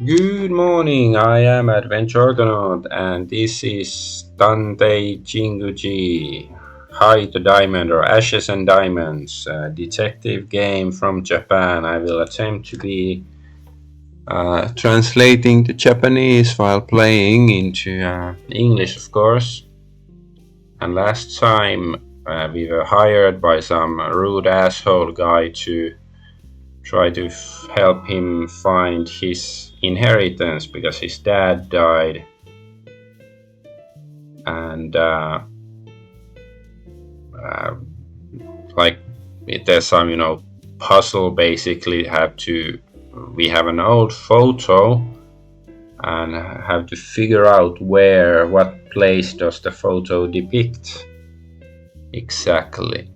Good morning, I am Adventure Argonaut and this is Tantei Jinguji Hide the Diamond or Ashes and Diamonds, a detective game from Japan. I will attempt to be translating to Japanese while playing into English, of course. And last time we were hired by some rude asshole guy to try to help him find his inheritance because his dad died. And uh, like there's some puzzle. Basically we have an old photo and have to figure out what place does the photo depict exactly.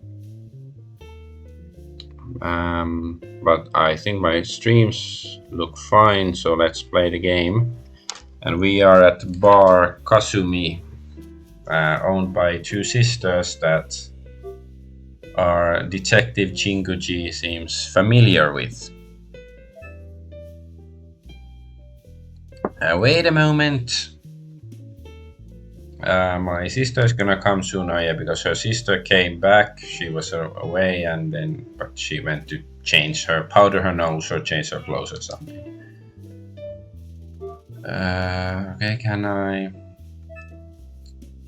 But I think my streams look fine, so let's play the game. And we are at bar Kasumi, owned by two sisters that our detective Jinguji seems familiar with. Wait a moment. My sister is gonna come soon, yeah, because her sister came back. She was away, but she went to powder her nose or change her clothes or something. Okay, can I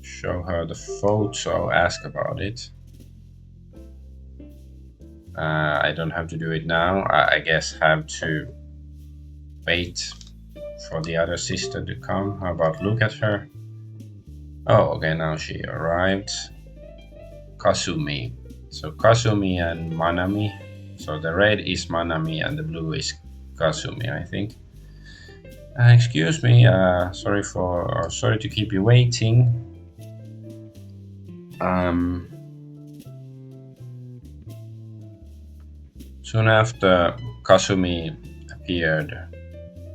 show her the photo? Ask about it. I don't have to do it now. I guess have to wait for the other sister to come. How about look at her? Oh, okay, now she arrived. Kasumi. So Kasumi and Manami. So the red is Manami and the blue is Kasumi, I think. Excuse me, sorry to keep you waiting. Soon after Kasumi appeared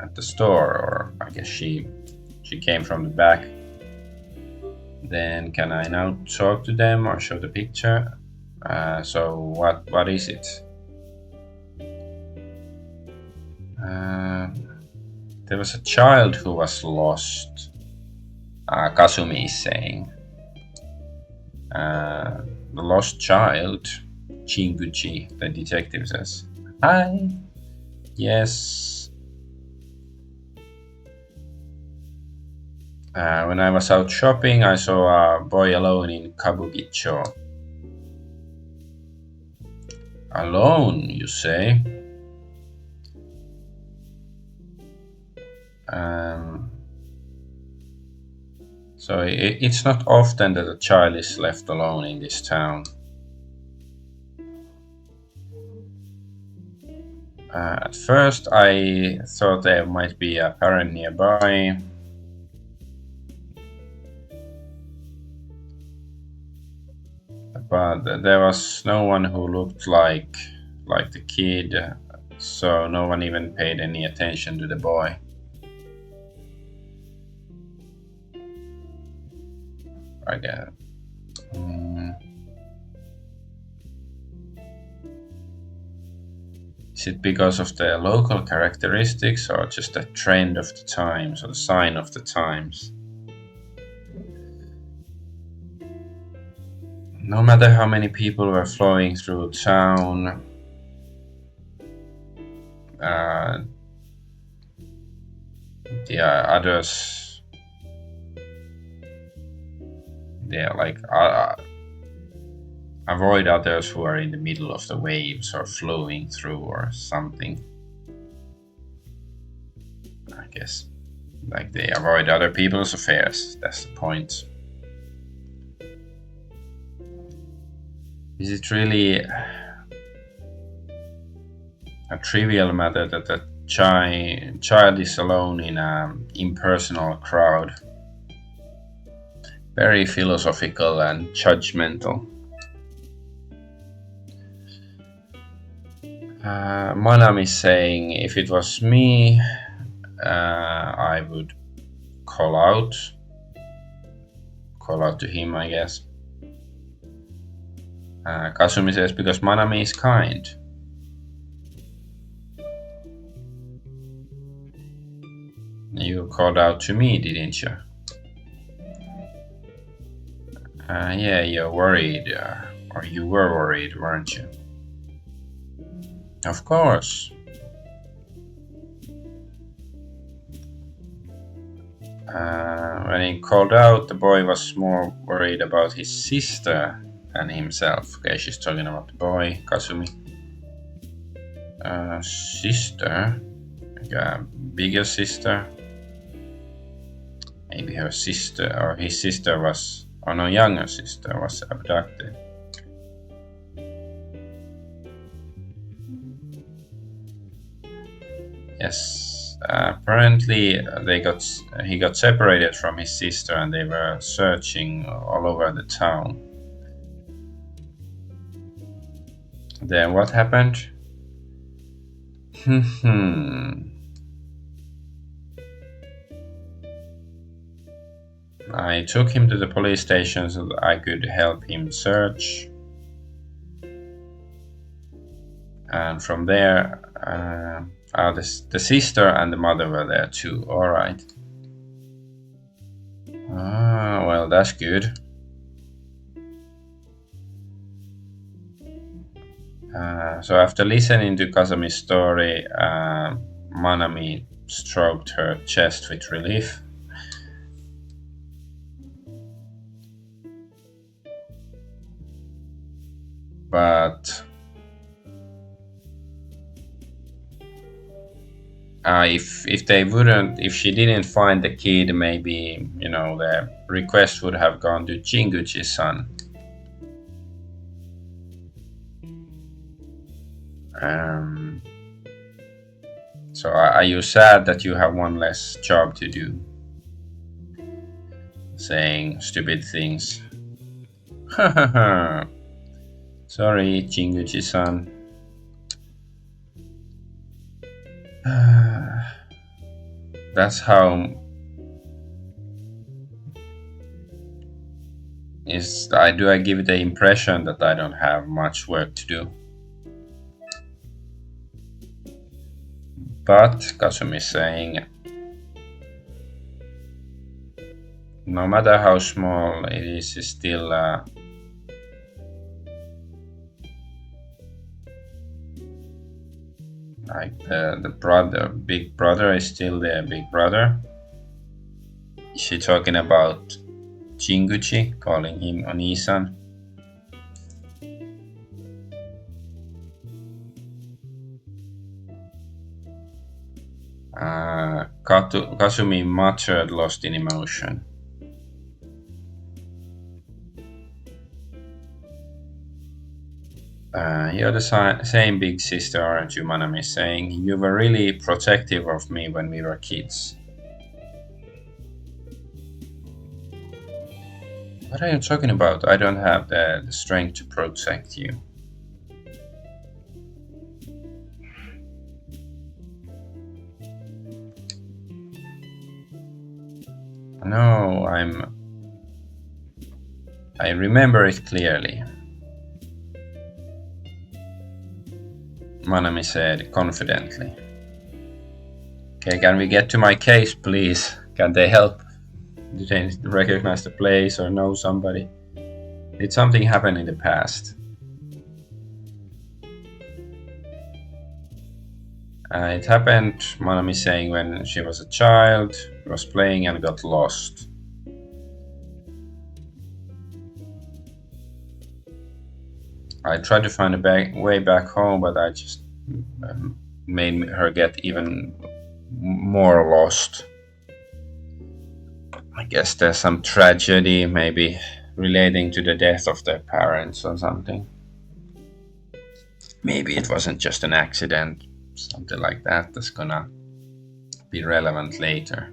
at the store, or I guess she came from the back. Then can I now talk to them or show the picture? So what is it? There was a child who was lost. Kasumi is saying. The lost child, Jinguji, the detective says. Hi. Yes. When I was out shopping, I saw a boy alone in Kabukicho. Alone, you say? So it's not often that a child is left alone in this town. At first, I thought there might be a parent nearby. But there was no one who looked like the kid, so no one even paid any attention to the boy. I guess. Is it because of the local characteristics or just a trend of the times or the sign of the times? No matter how many people were flowing through town, the others, avoid others who are in the middle of the waves or flowing through or something. I guess, like they avoid other people's affairs. That's the point. Is it really a trivial matter that a child is alone in an impersonal crowd? Very philosophical and judgmental. Manam is saying, if it was me, I would call out to him, I guess. Kasumi says, because Manami is kind. You called out to me, didn't you? Yeah, you're worried. Or you were worried, weren't you? Of course. When he called out, the boy was more worried about his sister than himself. Okay, she's talking about the boy, Kasumi. Sister? Like a bigger sister? Maybe her sister or his sister was, or no, younger sister was abducted. Yes, apparently he got separated from his sister and they were searching all over the town. Then what happened? I took him to the police station so that I could help him search. And from there, the sister and the mother were there too. All right. Well, that's good. So after listening to Kasumi's story, Manami stroked her chest with relief. But if she didn't find the kid, maybe the request would have gone to Jinguji-san. So are you sad that you have one less job to do? Saying stupid things. Sorry, Jinguji-san. That's how I give the impression that I don't have much work to do. But Kasumi is saying, no matter how small it is, it's still like the big brother is still the big brother. Is she talking about Jinguji, calling him Onisan? Kasumi muttered, lost in emotion. You're the same big sister, aren't you? Manami is saying. You were really protective of me when we were kids. What are you talking about? I don't have the strength to protect you. No, I remember it clearly. Manami said confidently. Okay, can we get to my case, please? Can they help? Do they recognize the place or know somebody? Did something happen in the past? It happened, Manami saying, when she was a child, was playing and got lost. I tried to find a way back home, but I just made her get even more lost. I guess there's some tragedy, maybe relating to the death of their parents or something. Maybe it wasn't just an accident, something like that that's gonna be relevant later.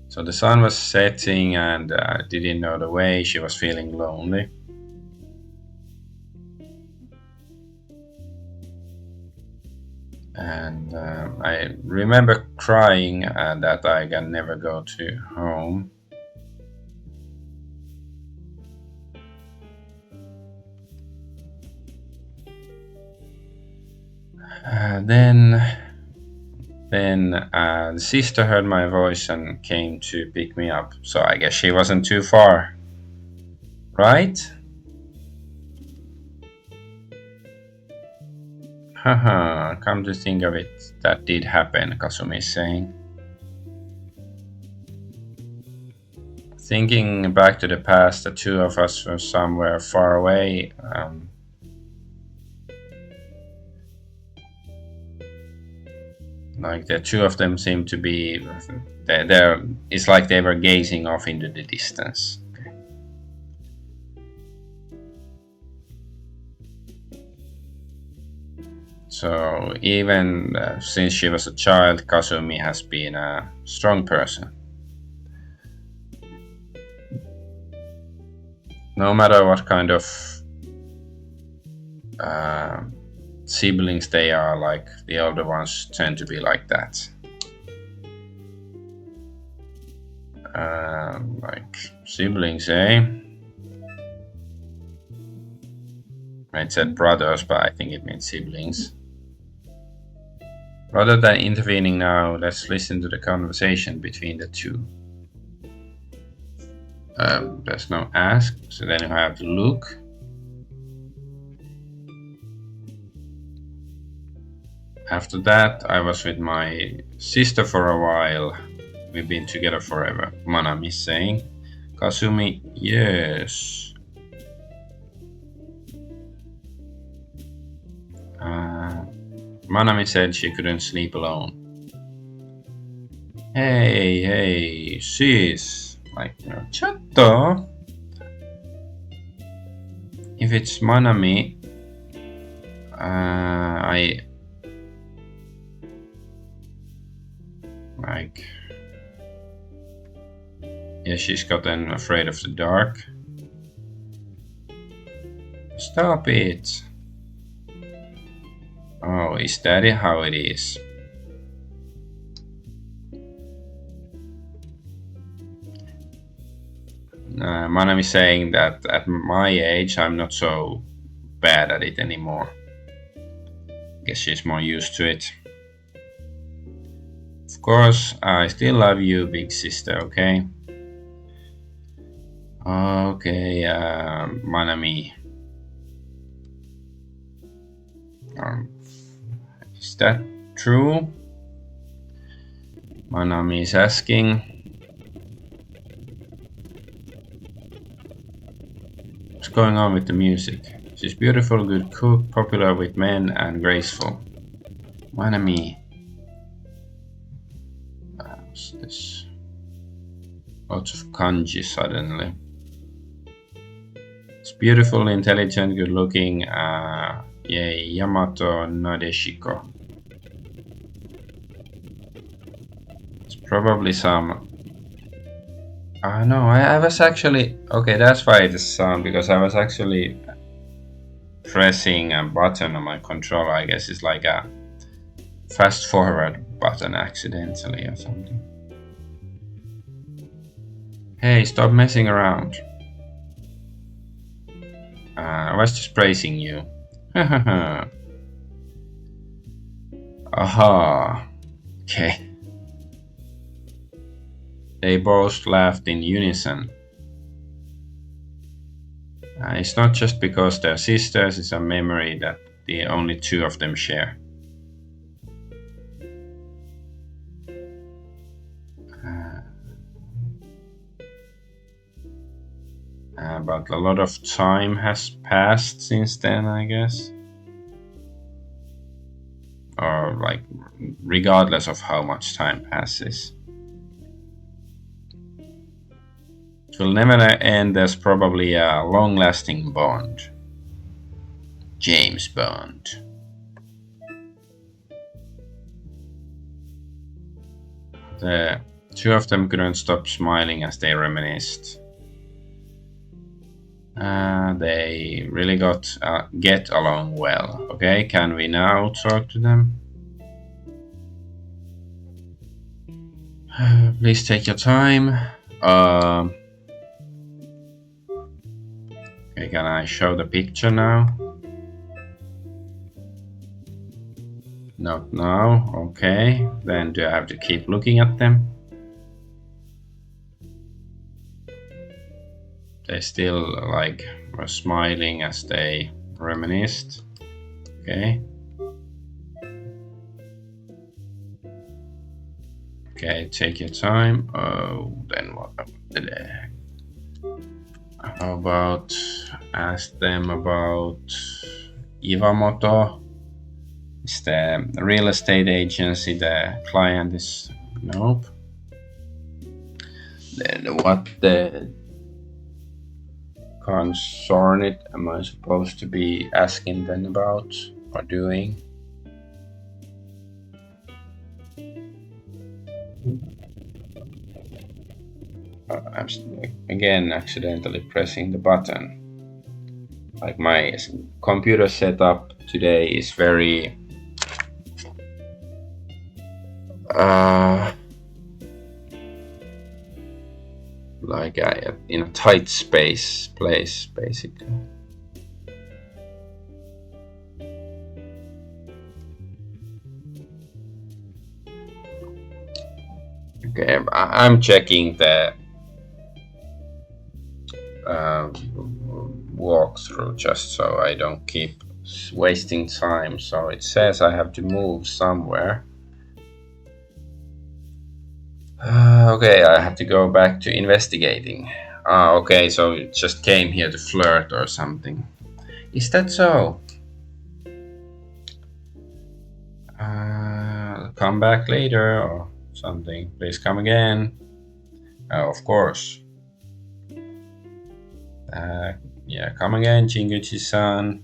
So the sun was setting and didn't know the way. She was feeling lonely. And I remember crying that I can never go to home. Then Then the sister heard my voice and came to pick me up. So I guess she wasn't too far, right? Haha, come to think of it, that did happen, Kasumi is saying. Thinking back to the past, the two of us were somewhere far away. Like the two of them seemed to be, it's like they were gazing off into the distance. So even since she was a child, Kasumi has been a strong person. No matter what kind of siblings they are, like the older ones tend to be like that. Like siblings, eh? It said brothers, but I think it means siblings. Rather than intervening now, let's listen to the conversation between the two. There's no ask, so then you have to look. After that, I was with my sister for a while. We've been together forever, Manami is saying. Kasumi, yes. Manami said she couldn't sleep alone. Hey, sis. Like, chatto. If it's Manami, yeah, she's gotten afraid of the dark. Stop it. Oh, is that how it is? Manami saying that at my age I'm not so bad at it anymore. Guess she's more used to it. Of course, I still love you, big sister, okay? Okay, Manami. Is that true? Manami is asking. What's going on with the music? She's beautiful, good cook, popular with men, and graceful. Manami. What's this? Lots of kanji suddenly. It's beautiful, intelligent, good looking. Yay, Yamato Nadeshiko. It's probably some. No, I was actually. Okay, that's why it is sound, because I was actually pressing a button on my controller. I guess it's like a fast forward button accidentally or something. Hey, stop messing around. I was just praising you. Aha. Okay. They both laughed in unison. It's not just because they're sisters, it's a memory that the only two of them share. But a lot of time has passed since then, I guess. Or like, regardless of how much time passes. It will never end. There's probably a long-lasting bond. James Bond. The two of them couldn't stop smiling as they reminisced. They really get along well. Okay, can we now talk to them? Please take your time. Okay, can I show the picture now? Not now. Okay. Then do I have to keep looking at them? They still like were smiling as they reminisced. Okay. Okay, take your time. Oh, then what? How about ask them about Iwamoto? Is the real estate agency the client is? Nope. Then what the concern it am I supposed to be asking them about or doing? I'm again accidentally pressing the button. Like my computer setup today is very like in a tight place basically. Okay, I'm checking the walkthrough just so I don't keep wasting time. So it says I have to move somewhere. Okay, I have to go back to investigating. Okay, so it just came here to flirt or something. Is that so? Come back later or something. Please come again. Of course. Yeah, come again, Jinguji-san.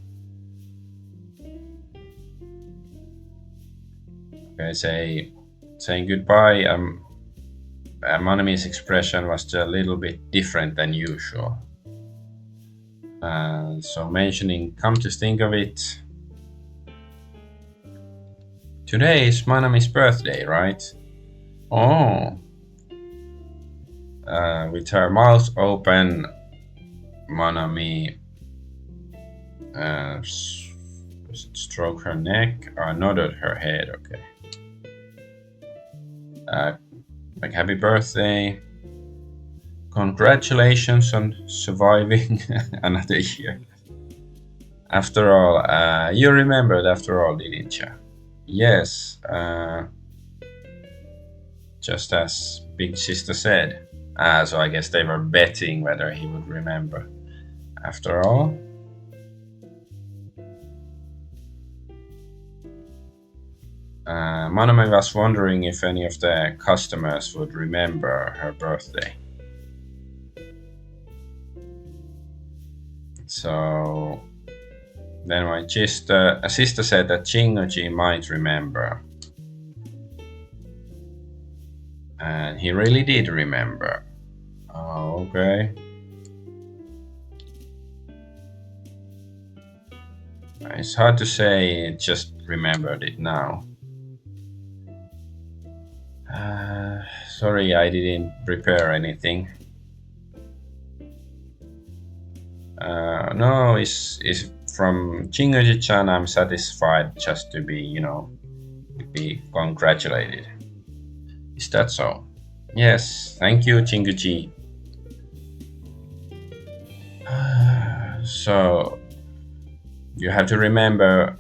Okay, saying goodbye. Manami's expression was just a little bit different than usual. So mentioning, come to think of it, today is Manami's birthday, right? Oh. With her mouth open, Manami stroked her neck or nodded her head. Okay. Like happy birthday. Congratulations on surviving another year. After all, you remembered after all, didn't you? Yes. Just as Big Sister said. So I guess they were betting whether he would remember. After all. Manami was wondering if any of the customers would remember her birthday. So then my sister said that Jinguji might remember. And he really did remember. Oh, okay. It's hard to say, just remembered it now. Sorry, I didn't prepare anything. No, it's from Jinguji-chan. I'm satisfied just to be congratulated. Is that so? Yes, thank you, Jinguji. So you have to remember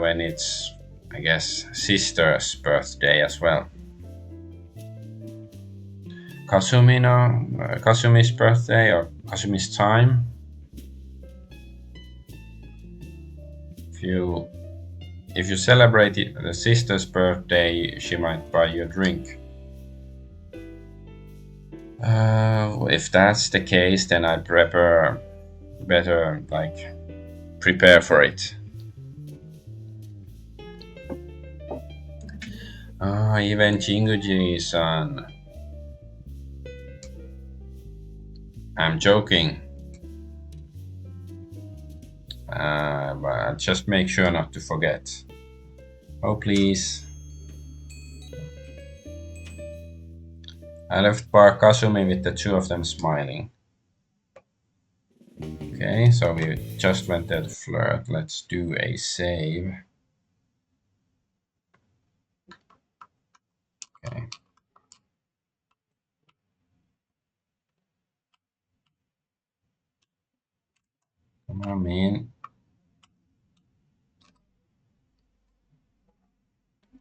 when it's, I guess, sister's birthday as well. Kasumi's birthday or Kasumi's time. If you celebrate the sister's birthday, she might buy you a drink. If that's the case, then I'd better prepare for it. Even Jinguji-san. I'm joking. But just make sure not to forget. Oh, please. I left Park Kasumi with the two of them smiling. Okay, so we just went there to flirt. Let's do a save. I mean,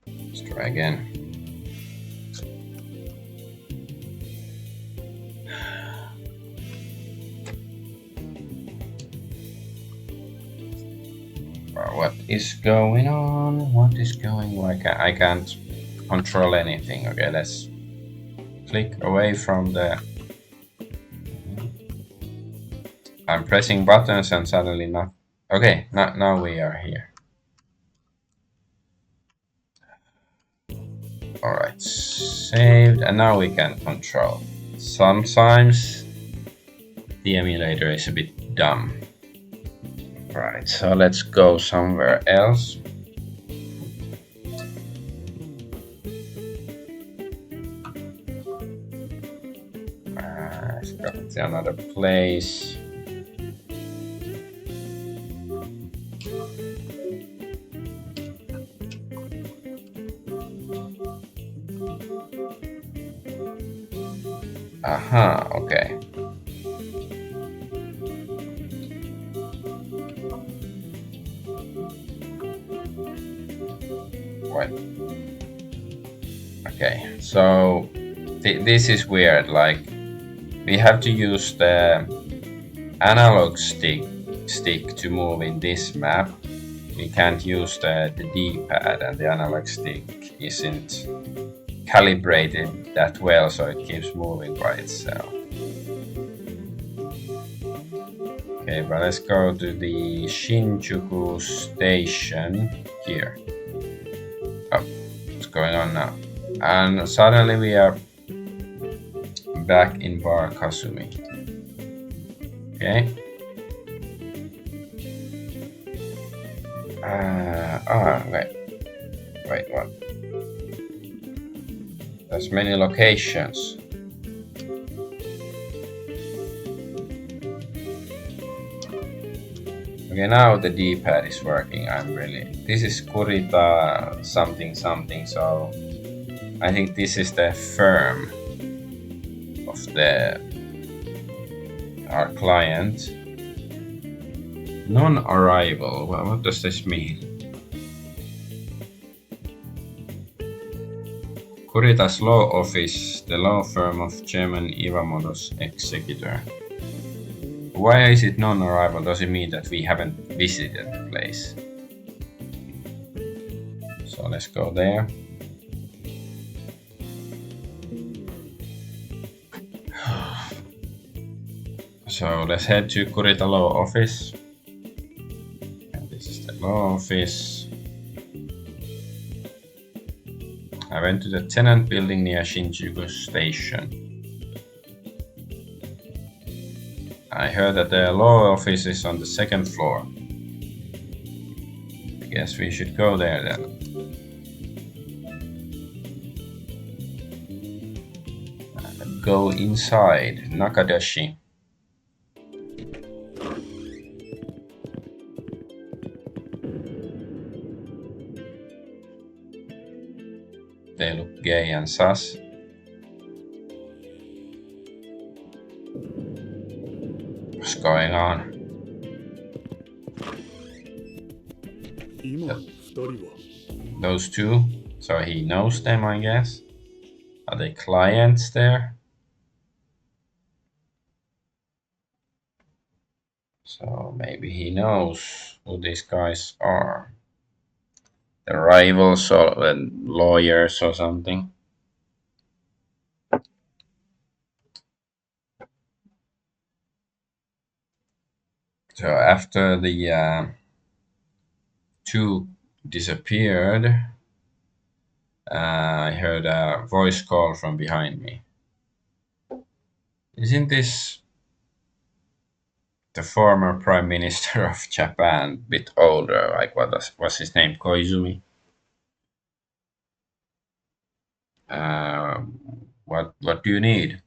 let's try again. What is going on? What is going on? I can't control anything. Okay, let's click away from the... I'm pressing buttons and suddenly not... Okay, now we are here. Alright, saved, and now we can control. Sometimes the emulator is a bit dumb. Right, so let's go somewhere else. Let's go to another place. Aha, okay. What? Okay, so this is weird. Like, we have to use the analog stick to move in this map. We can't use the D-pad, and the analog stick isn't calibrated that well, so it keeps moving by itself. Okay, but let's go to the Shinjuku station here. Oh, what's going on now? And suddenly we are back in Bar Kasumi. Okay. Wait, what? There's many locations. Okay, now the D-pad is working. This is Kurita something, so I think this is the firm of our client. Non-arrival, what does this mean? Kurita's law office, the law firm of Chairman Iwamoto's executor. Why is it non-arrival? Does it mean that we haven't visited the place? So let's go there. So let's head to Kurita law office. And this is the law office. I went to the tenant building near Shinjuku station. I heard that the law office is on the second floor. I guess we should go there then. Go inside. Nakadashi. They look gay and sus. What's going on? Those two? So he knows them, I guess? Are they clients there? So maybe he knows who these guys are. The rivals or lawyers or something. So after the two disappeared, I heard a voice call from behind me. Isn't this the former Prime Minister of Japan, a bit older? Like, what's his name? Koizumi? What do you need?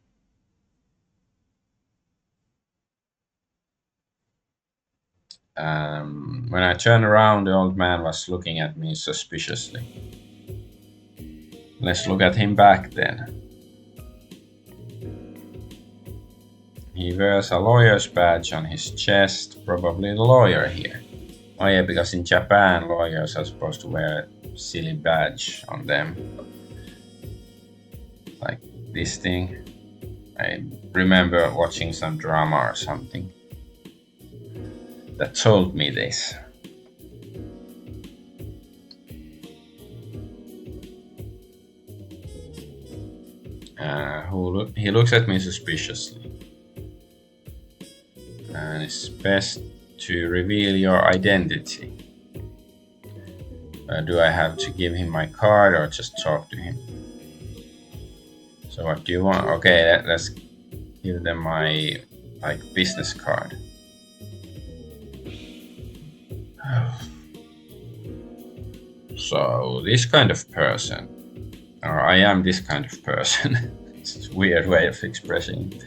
When I turned around, the old man was looking at me suspiciously. Let's look at him back then. He wears a lawyer's badge on his chest, probably the lawyer here. Oh yeah, because in Japan lawyers are supposed to wear a silly badge on them. Like this thing. I remember watching some drama or something that told me this. He looks at me suspiciously. And it's best to reveal your identity. Do I have to give him my card or just talk to him? So what do you want? Okay, let's give them my business card. So this kind of person, or I am this kind of person. It's a weird way of expressing it.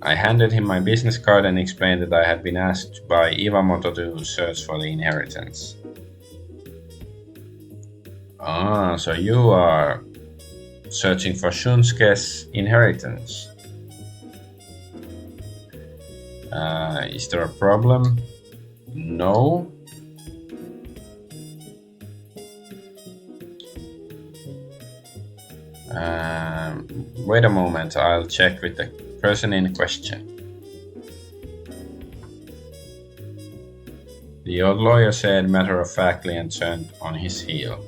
I handed him my business card and explained that I had been asked by Iwamoto to search for the inheritance. Ah, so you are searching for Shunsuke's inheritance. Is there a problem? No. Wait a moment, I'll check with the person in question. The old lawyer said matter-of-factly and turned on his heel.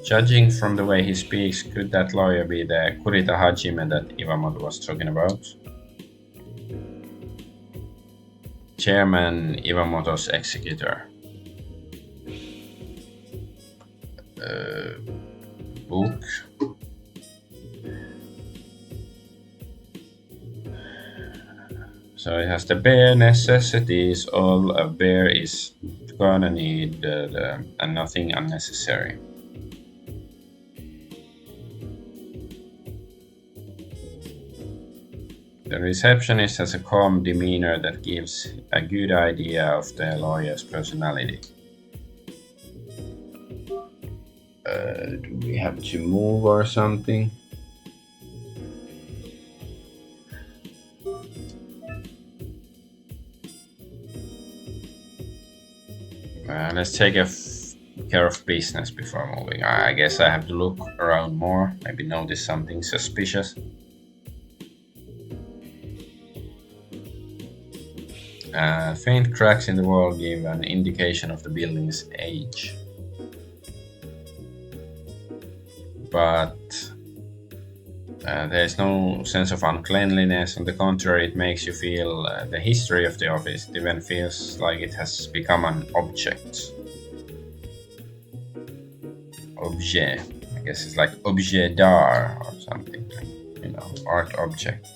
Judging from the way he speaks, could that lawyer be the Kurita Hajime that Iwamoto was talking about? Chairman Iwamoto's executor. Book. So it has the bare necessities. All a bear is gonna need, and nothing unnecessary. The receptionist has a calm demeanor that gives a good idea of the lawyer's personality. Do we have to move or something? Let's take care of business before moving. I guess I have to look around more, maybe notice something suspicious. Faint cracks in the wall give an indication of the building's age. But there is no sense of uncleanliness. On the contrary, it makes you feel the history of the office. It even feels like it has become an object. Objet. I guess it's like objet d'art or something, art object.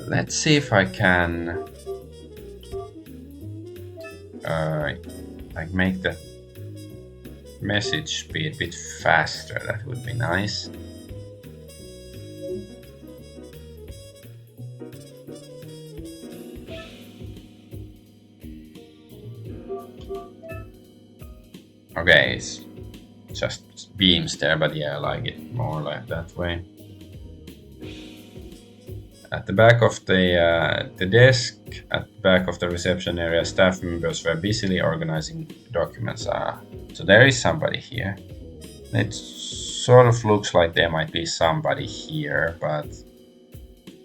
Let's see if I can make the message speed a bit faster. That would be nice. Okay, it's just beams there, but yeah, I like it more like that way. At the back of the desk, at the back of the reception area, staff members were busily organizing documents. So there is somebody here. It sort of looks like there might be somebody here,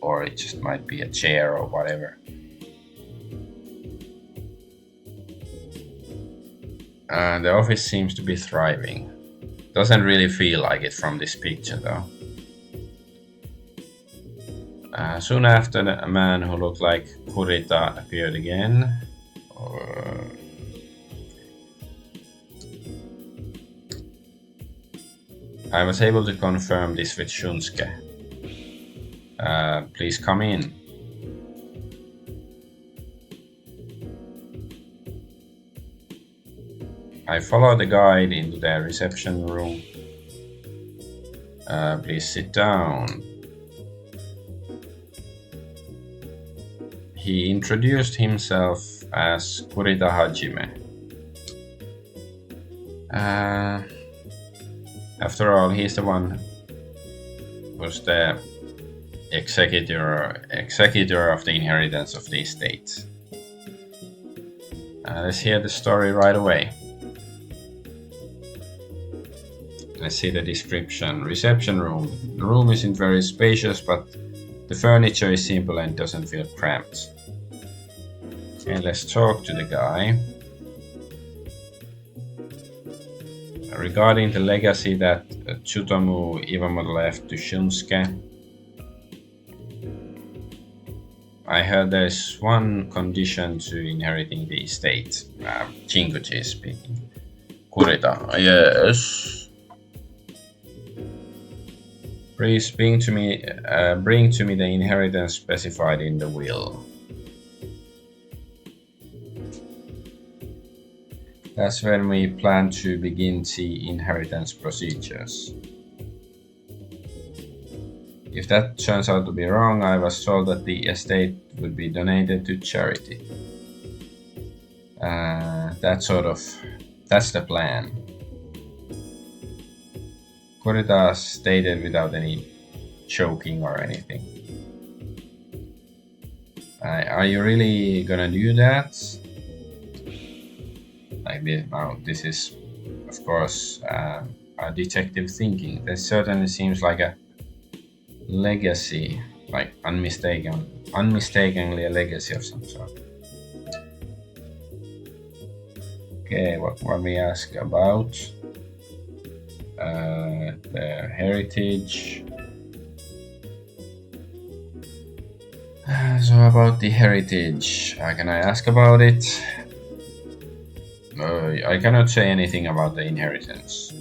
or it just might be a chair or whatever. The office seems to be thriving. Doesn't really feel like it from this picture though. Soon after, a man who looked like Kurita appeared again. I was able to confirm this with Shunsuke. Please come in. I followed the guide into the reception room. Please sit down. He introduced himself as Kurita Hajime. After all, he's the one was the executor of the inheritance of the estate. Let's hear the story right away. Let's see the description. Reception room. The room isn't very spacious, but the furniture is simple and doesn't feel cramped. Okay, let's talk to the guy. Regarding the legacy that Tsutomu Iwamoto left to Shunsuke, I heard there's one condition to inheriting the estate. Jinguji is speaking. Kurita, yes. Please bring to me the inheritance specified in the will. That's when we plan to begin the inheritance procedures. If that turns out to be wrong, I was told that the estate would be donated to charity. That's the plan. Kurita stated without any choking or anything. Are you really gonna do that? Like this, now, this is, of course, a detective thinking. This certainly seems like a legacy, like unmistakably a legacy of some sort. Okay, what we ask about the heritage. So about the heritage, can I ask about it? I cannot say anything about the inheritance.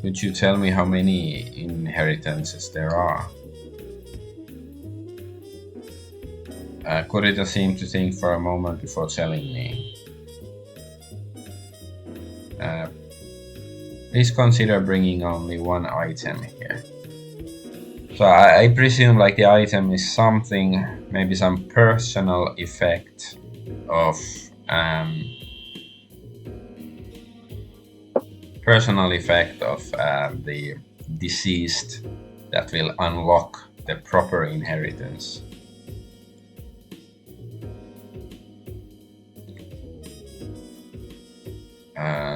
Could you tell me how many inheritances there are? Kurita seemed to think for a moment before telling me. Please consider bringing only one item here. So I presume like the item is something, maybe some personal effect of the deceased that will unlock the proper inheritance.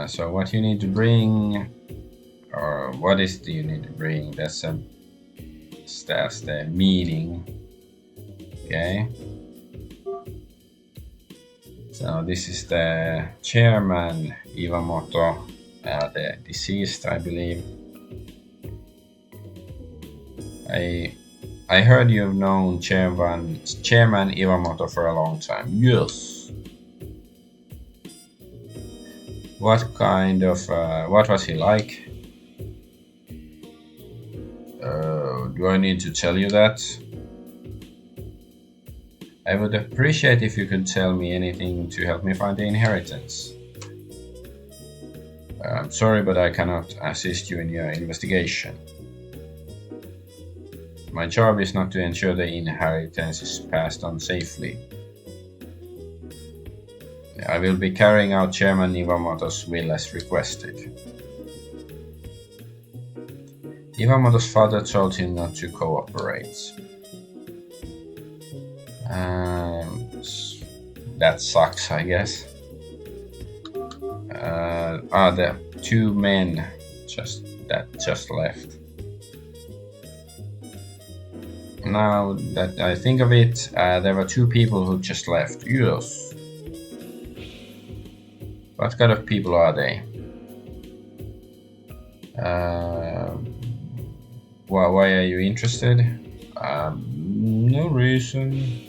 So what you need to bring, or what is do you need to bring? That's the meaning. Okay. So this is the chairman Iwamoto, the deceased, I believe. I heard you've known Chairman Iwamoto for a long time. Yes. What kind of what was he like? Do I need to tell you that? I would appreciate if you could tell me anything to help me find the inheritance. I'm sorry, but I cannot assist you in your investigation. My job is not to ensure the inheritance is passed on safely. I will be carrying out Chairman Iwamoto's will as requested. Iwamoto's father told him not to cooperate. That sucks, I guess. The two men just left. Now that I think of it, there were two people who just left. Yes. What kind of people are they? Why are you interested? No reason.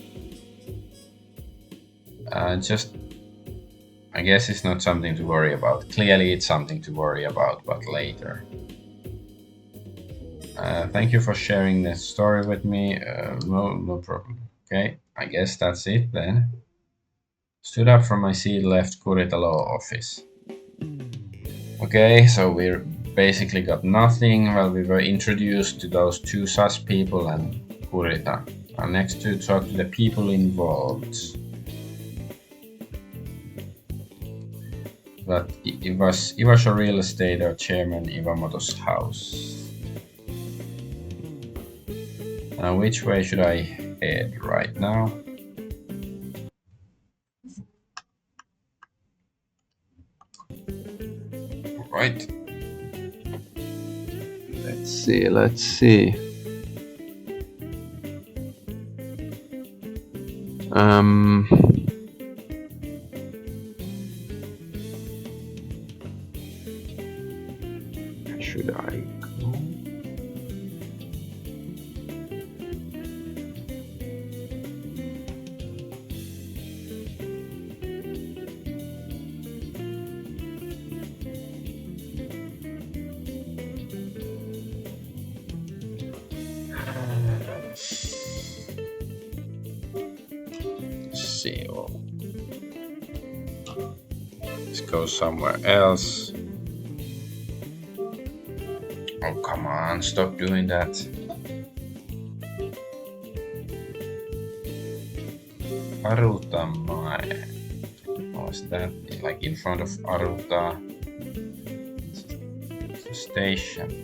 I guess it's not something to worry about. Clearly it's something to worry about, but later. Thank you for sharing this story with me. No problem. Okay, I guess that's it then. Stood up from my seat, left Kurita law office. Okay, so we basically got nothing. Well, we were introduced to those two sus people and Kurita. Next to talk to the people involved. That it was Iwasho Real Estate or Chairman Iwamoto's house. Which way should I head right now? Right. Let's see. Should I go? See. Let's go somewhere else. Oh, come on, stop doing that. Arutamae. Was that like in front of Aruta station?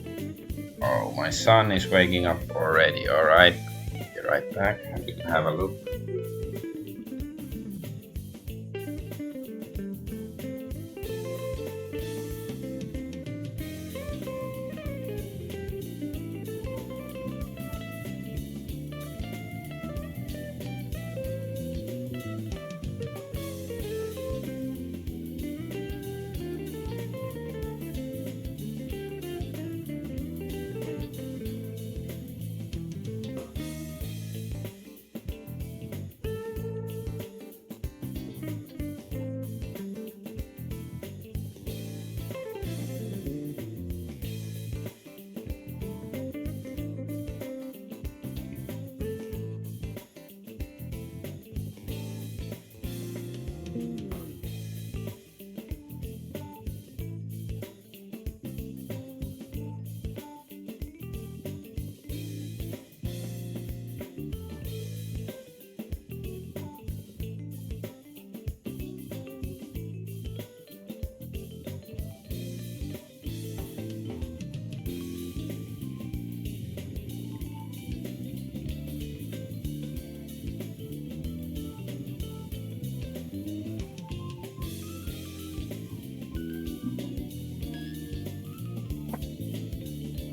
Oh, my son is waking up already. Alright, be right back. We can have a look.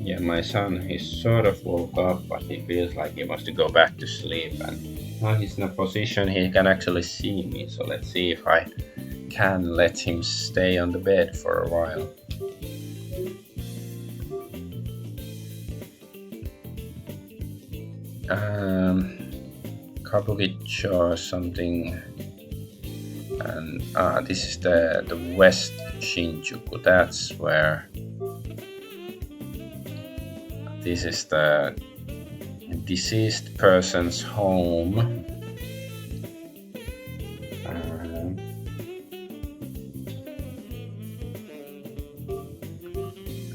Yeah, my son, he sort of woke up, but he feels like he wants to go back to sleep. And now he's in a position he can actually see me. So let's see if I can let him stay on the bed for a while. Kabukicho or something. And this is the West Shinjuku. That's where. This is the deceased person's home.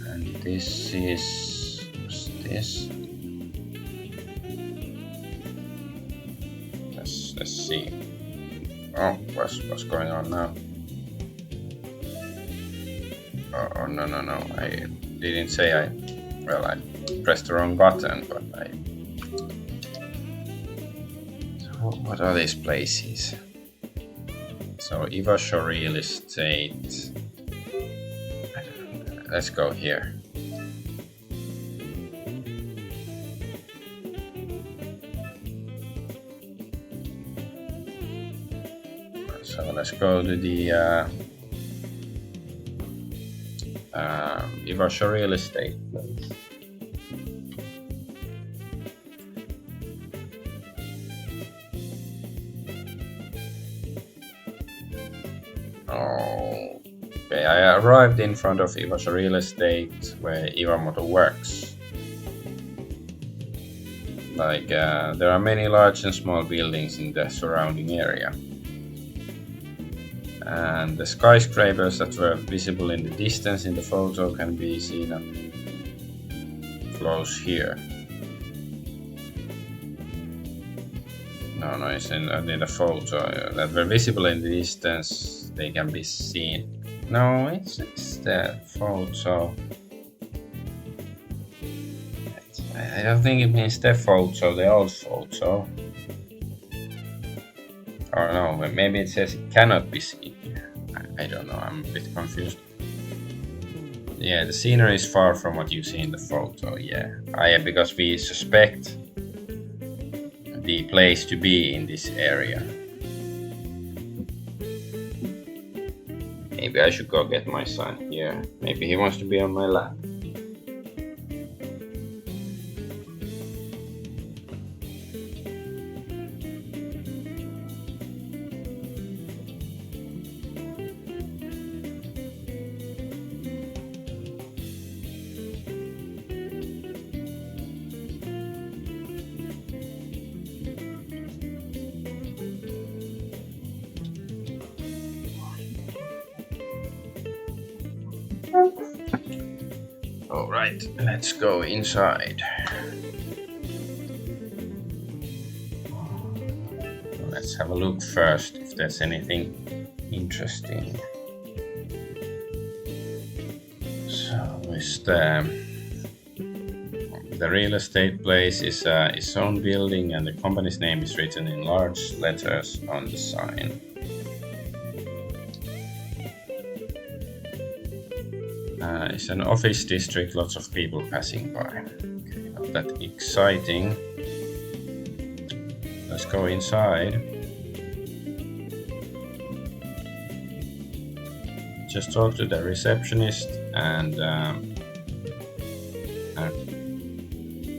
And this is. What's this? Let's see. Oh, what's going on now? Oh, no. I didn't say I pressed the wrong button, but So what are these places? So Iwasho Real Estate. Let's go here. So let's go to the Iwasho Real Estate place. Okay, I arrived in front of Iwasho Real Estate where Iwamoto works. Like, there are many large and small buildings in the surrounding area. And the skyscrapers that were visible in the distance in the photo can be seen up close here. No, it's in the photo that were visible in the distance. They can be seen No, it's the photo. I don't think it means the photo, the old photo. Or no, maybe it says it cannot be seen. I don't know, I'm a bit confused. Yeah, the scenery is far from what you see in the photo, yeah. Because we suspect the place to be in this area. Maybe I should go get my son here. Maybe he wants to be on my lap. Alright, let's go inside. Let's have a look first if there's anything interesting. So is the real estate place is its own building, and the company's name is written in large letters on the sign. It's an office district, lots of people passing by. Okay, not that exciting. Let's go inside. Just talk to the receptionist, and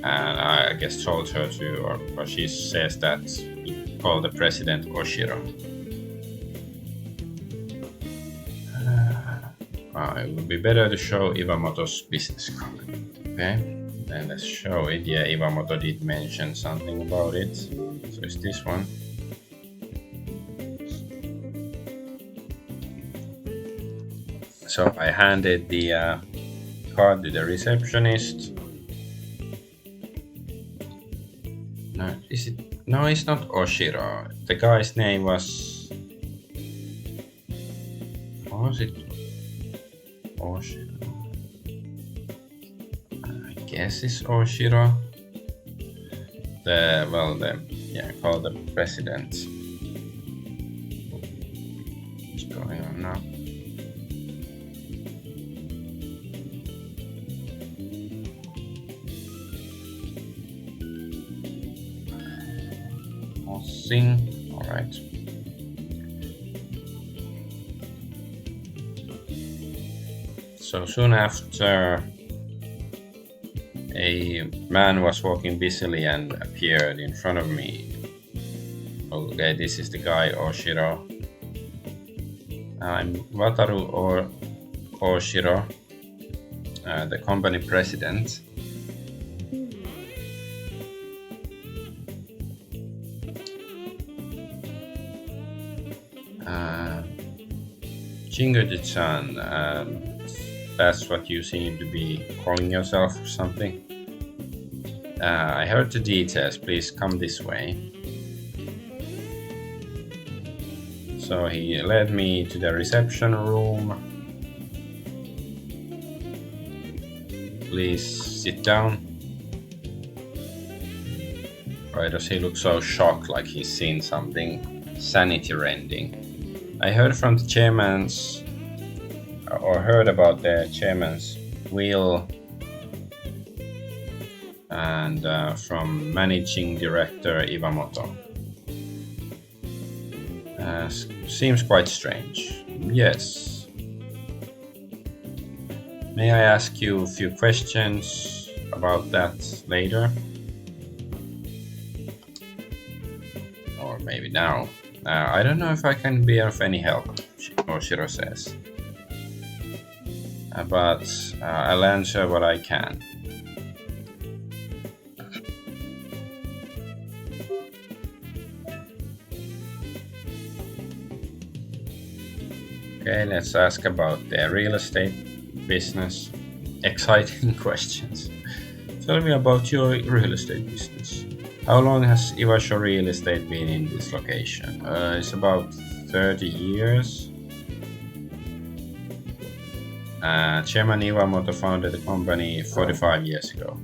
I guess told her to, or she says that we call the president Oshiro. It would be better to show Iwamoto's business card. Okay, then let's show it. Yeah, Iwamoto did mention something about it. So it's this one. So I handed the card to the receptionist. No, is it? No, it's not Oshiro. The guy's name was. What was it? Oshiro. I guess it's Oshiro. Call the president. What's going on now? Nothing. All right. So soon after, a man was walking busily and appeared in front of me. Okay, this is the guy Oshiro. I'm Wataru Oshiro, the company president. Jinguji-chan, that's what you seem to be calling yourself or something. I heard the details, please come this way. So he led me to the reception room. Please sit down. Why does he look so shocked, like he's seen something sanity-rending? I heard from the chairman's, or heard about the chairman's will, and from managing director Iwamoto. Seems quite strange. Yes. May I ask you a few questions about that later? Or maybe now. I don't know if I can be of any help, Oshiro says. But I'll answer what I can. Okay, let's ask about the real estate business. Exciting questions. Tell me about your real estate business. How long has Iwasho Real Estate been in this location? It's about 30 years. Chairman Iwamoto founded the company 45 years ago.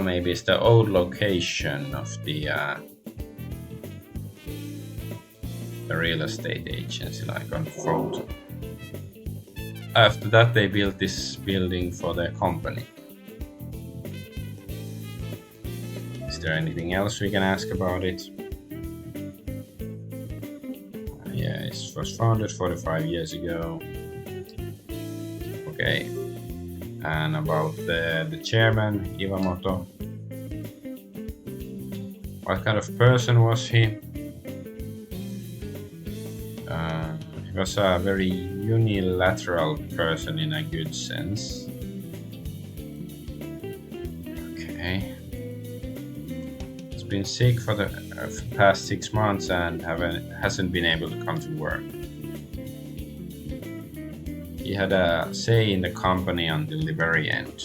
Maybe it's the old location of the real estate agency, like on the photo. After that, they built this building for their company. Is there anything else we can ask about it? Yeah, it was founded 45 years ago. Okay. And about the chairman, Iwamoto. What kind of person was he? He was a very unilateral person in a good sense. Okay. He's been sick for the past 6 months and hasn't been able to come to work. He had a say in the company until the very end.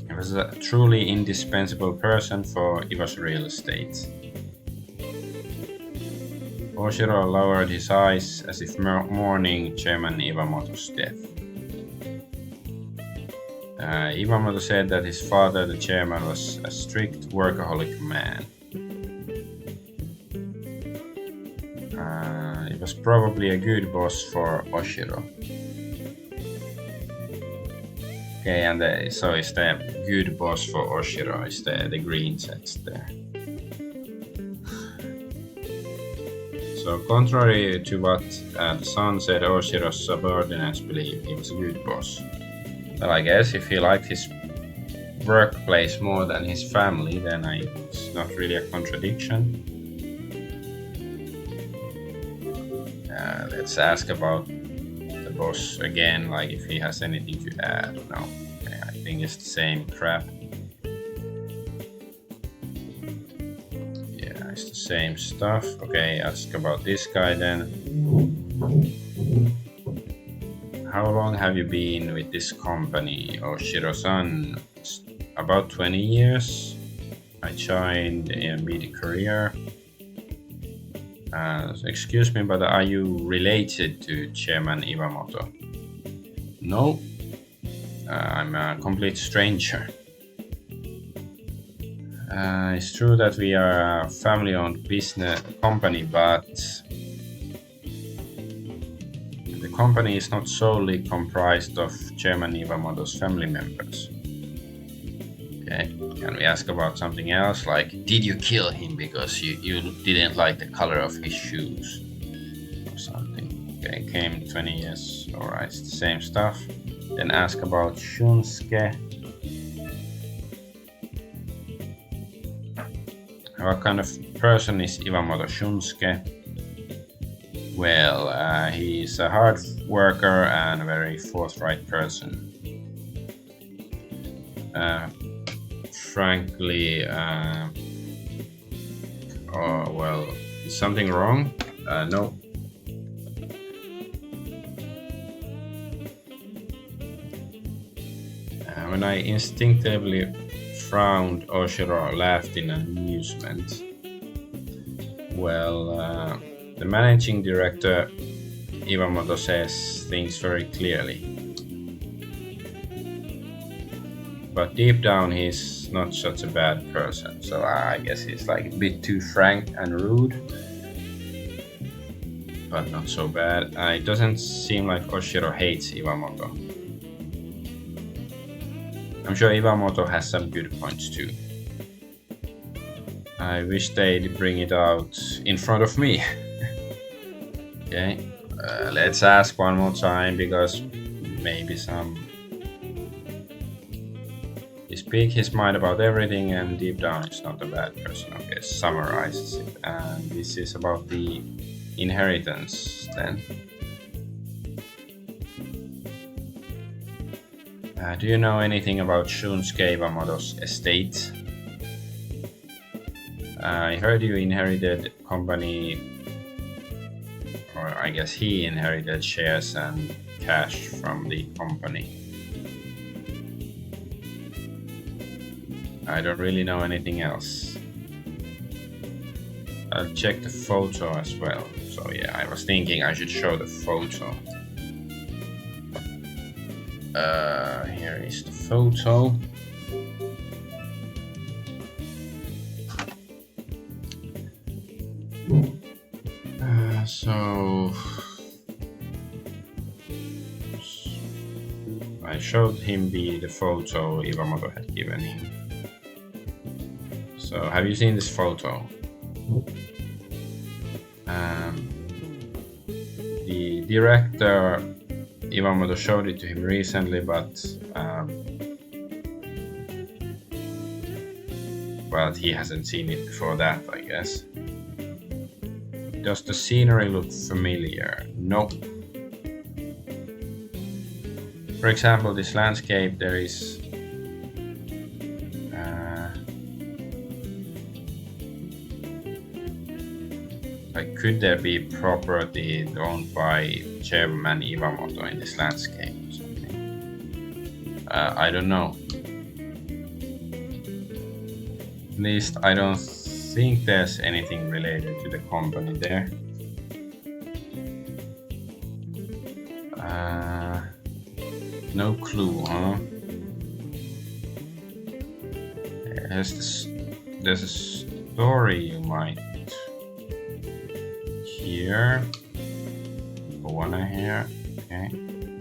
He was a truly indispensable person for Iwa's real estate. Oshiro lowered his eyes as if mourning Chairman Iwamoto's death. Iwamoto said that his father, the chairman, was a strict workaholic man. He was probably a good boss for Oshiro. Okay, and so is the good boss for Oshiro, is the green text there. So contrary to what the son said, Oshiro's subordinates believe he was a good boss. Well, I guess if he liked his workplace more than his family, then it's not really a contradiction. Let's ask about the boss again, like if he has anything to add. No, okay, I think it's the same crap. Yeah, it's the same stuff. Okay, ask about this guy then. How long have you been with this company, Oshiro-san? About 20 years. I joined in mid-career. Excuse me, but are you related to Chairman Iwamoto? No, I'm a complete stranger. It's true that we are a family-owned business company, but the company is not solely comprised of Chairman Iwamoto's family members. Okay, can we ask about something else, like did you kill him because you didn't like the color of his shoes or something? Okay, came 20 years, alright, it's the same stuff. Then ask about Shunsuke. What kind of person is Iwamoto Shunsuke? Well, he's a hard worker and a very forthright person. Frankly, oh well, is something wrong? No. When I instinctively frowned, Oshiro laughed in amusement. Well, the managing director, Iwamoto, says things very clearly. But deep down, he's not such a bad person, so I guess he's like a bit too frank and rude. But not so bad. It doesn't seem like Oshiro hates Iwamoto. I'm sure Iwamoto has some good points too. I wish they'd bring it out in front of me. Okay, let's ask one more time, because maybe he speaks his mind about everything and deep down he's not a bad person. Okay, summarizes it. And this is about the inheritance then. Do you know anything about Shunsuke Iwamoto's estate? I heard you inherited company, or I guess he inherited shares and cash from the company. I don't really know anything else. I'll check the photo as well. So yeah, I was thinking I should show the photo. Here is the photo. So I showed him the photo Iwamoto had given him. So have you seen this photo? The director Iwamoto showed it to him recently, but he hasn't seen it before that, I guess. Does the scenery look familiar? Nope. For example, this landscape, there is like, could there be property owned by Chairman Iwamoto in this landscape or something? I don't know. At least I don't think there's anything related to the company there. No clue, huh? There's a story you might hear or wanna hear. Okay.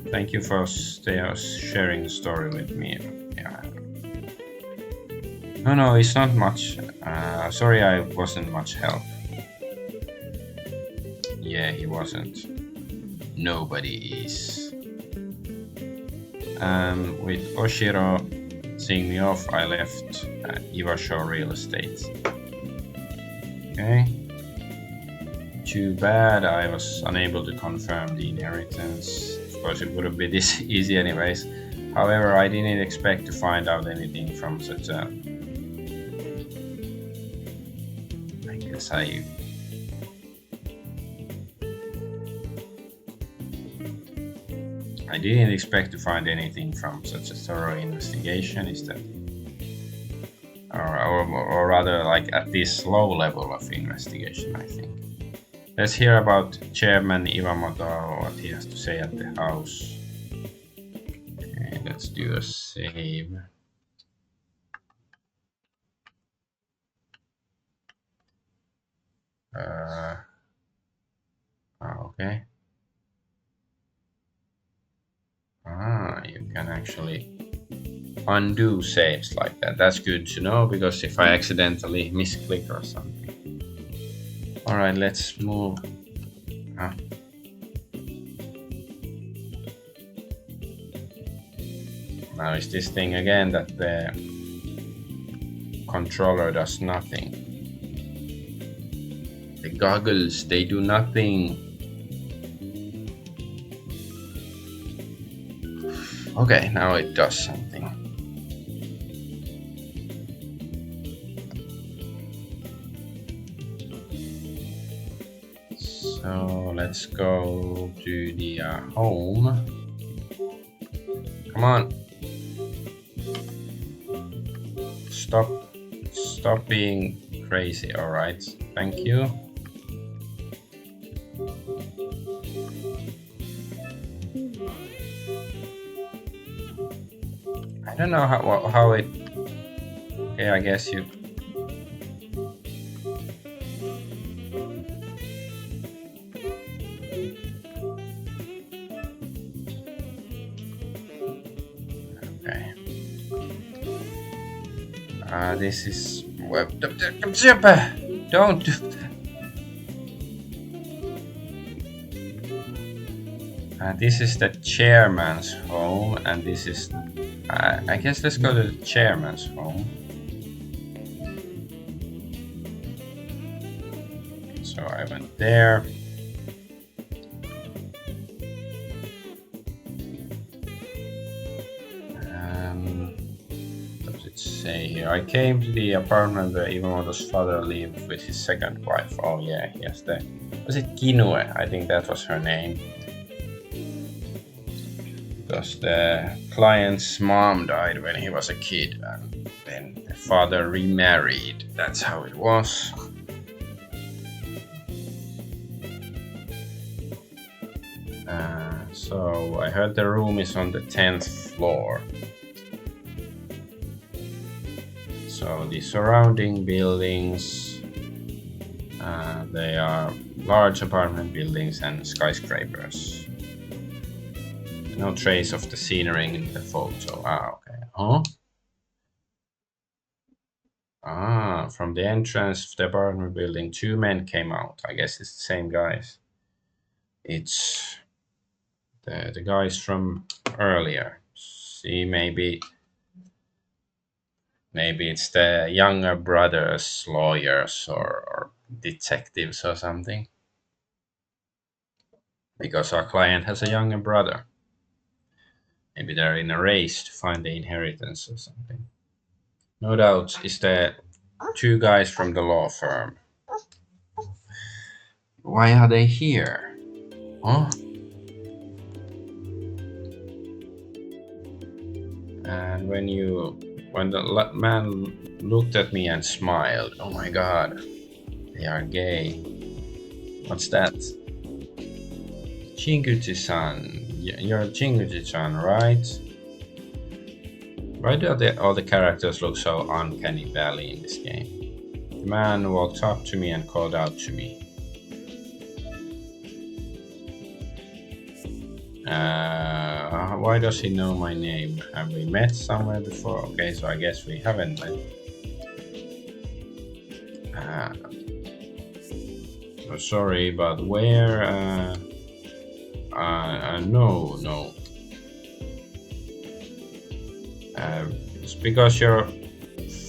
Thank you for sharing the story with me. Yeah. No, it's not much. Sorry, I wasn't much help. Yeah, he wasn't. Nobody is. With Oshiro seeing me off, I left Iwasho Real Estate. Okay. Too bad I was unable to confirm the inheritance. Of course, it wouldn't be this easy anyways. However, I didn't expect to find out anything from such a... I guess I didn't expect to find anything from such a thorough investigation. Is that, or rather, like at this low level of investigation, I think. Let's hear about Chairman Iwamoto, what he has to say at the house. Okay, let's do a save. Okay. You can actually undo saves like that. That's good to know, because if I accidentally misclick or something. Alright, let's move. Now is this thing again that the controller does nothing. The goggles, they do nothing. Okay, now it does something. So let's go to the home. Come on. Stop being crazy, alright? Thank you. I don't know how it... Okay, I guess you... Okay. This is... Don't do that. This is the chairman's home, and this is... I guess let's go to the chairman's home. So I went there. What does it say here? I came to the apartment where Iwamoto's father lived with his second wife. Oh yeah, yes, was it Kinue? I think that was her name. Because the client's mom died when he was a kid, and then the father remarried. That's how it was. So I heard the room is on the 10th floor. So the surrounding buildings, they are large apartment buildings and skyscrapers. No trace of the scenery in the photo. Okay. Huh? From the entrance of the apartment building, two men came out. I guess it's the same guys. It's the guys from earlier. See, maybe it's the younger brothers, lawyers, or detectives or something. Because our client has a younger brother. Maybe they're in a race to find the inheritance or something. No doubt it's the two guys from the law firm. Why are they here? Huh? And when the man looked at me and smiled, oh my god, they are gay. What's that? Jinguji-san. You're Jinguji-san, right? Why do all the characters look so uncanny valley in this game? The man walked up to me and called out to me. Why does he know my name? Have we met somewhere before? Okay, so I guess we haven't met. Sorry, but where? No. It's because you're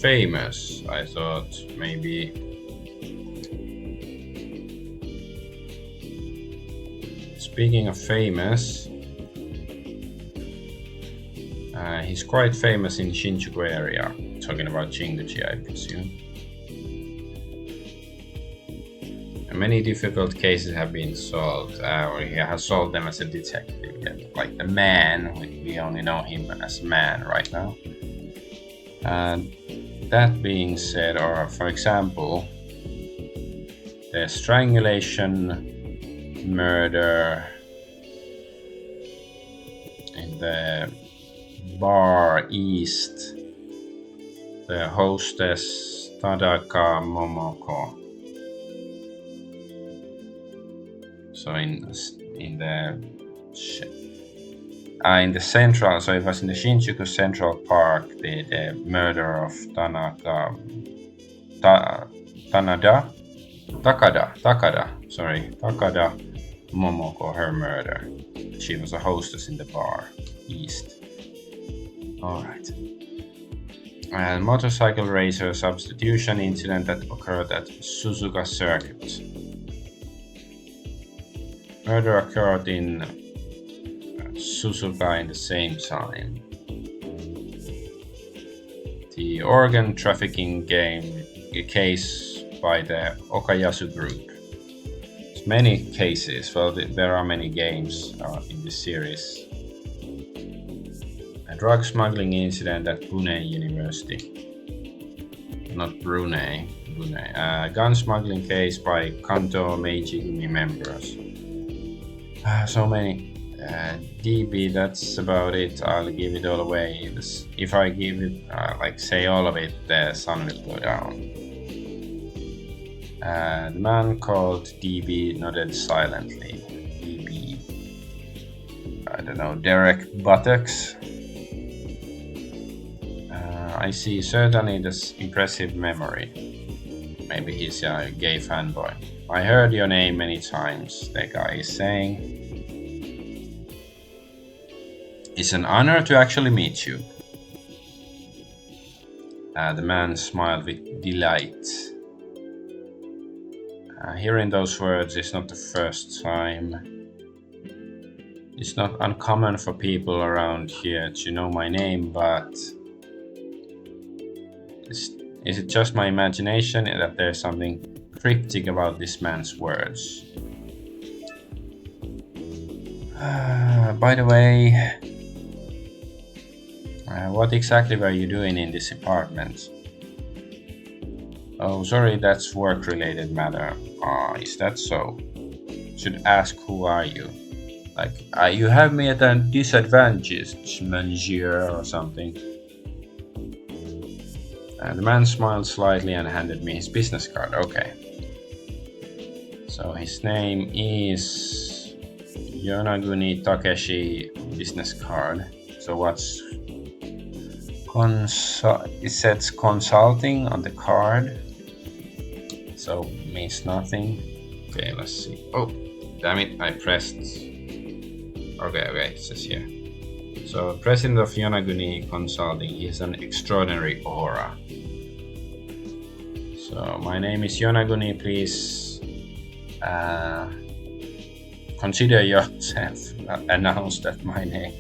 famous. I thought maybe. Speaking of famous, he's quite famous in Shinjuku area. Talking about Jinguji, I presume. And many difficult cases have been solved, or he has solved them as a detective. Yeah. Like the man, we only know him as man right now. That being said, or for example, the strangulation murder in the bar east, the hostess Tadaka Momoko. So in the central, so it was in the Shinjuku Central Park, the murder of Takada Momoko, her murder. She was a hostess in the bar east. Alright. And motorcycle racer substitution incident that occurred at Suzuka Circuit. Murder occurred in Suzuka in the same time. The organ trafficking case by the Okayasu group. There's many cases, well, there are many games in this series. A drug smuggling incident at Brunei University. Not Brunei. Gun smuggling case by Kanto Meiji members. So many. DB, that's about it. I'll give it all away. If I give it, say all of it, the sun will go down. The man called DB nodded silently. DB. I don't know, Derek Buttocks? I see, certainly this impressive memory. Maybe he's a gay fanboy. I heard your name many times, the guy is saying. It's an honor to actually meet you. The man smiled with delight. Hearing those words is not the first time. It's not uncommon for people around here to know my name, but is it just my imagination that there's something cryptic about this man's words? By the way, what exactly were you doing in this apartment? Oh, sorry, that's work-related matter. Is that so? Should ask, who are you? Like, you have me at a disadvantage, monsieur, or something. The man smiled slightly and handed me his business card. Okay. So his name is Yonaguni Takeshi business card. So what's it says consulting on the card. So means nothing. Okay, let's see. Oh, damn it, I pressed. Okay, it says here. So, president of Yonaguni Consulting, he has an extraordinary aura. So, my name is Yonaguni, please consider yourself announced at my name.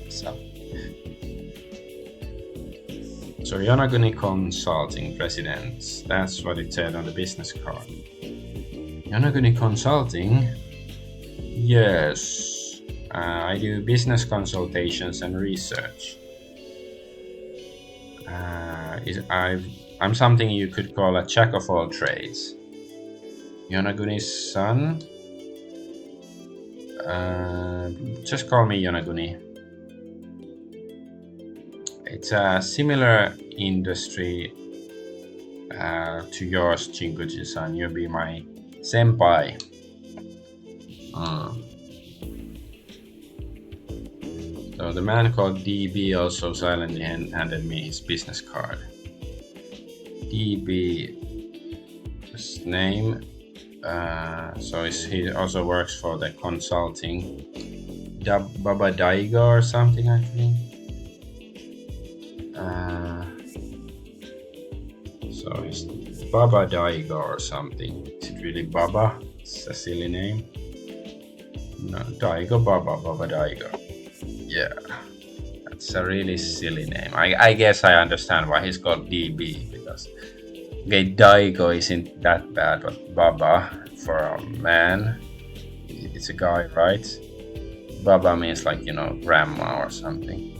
So Yonaguni Consulting president, that's what it said on the business card. Yonaguni Consulting? Yes. I do business consultations and research. I'm something you could call a jack of all trades. Yonaguni's son? Just call me Yonaguni. It's a similar industry to yours, Jinguji-san. You'll be my senpai. So the man called DB also silently handed me his business card. DB, his name. So he also works for the consulting. Baba Daigo or something, I think. So it's Baba Daigo or something. Is it really Baba? It's a silly name. No, Daigo Baba Daigo. Yeah, that's a really silly name. I guess I understand why he's called DB, because Daigo isn't that bad, but Baba for a man, it's a guy, right? Baba means like, grandma or something.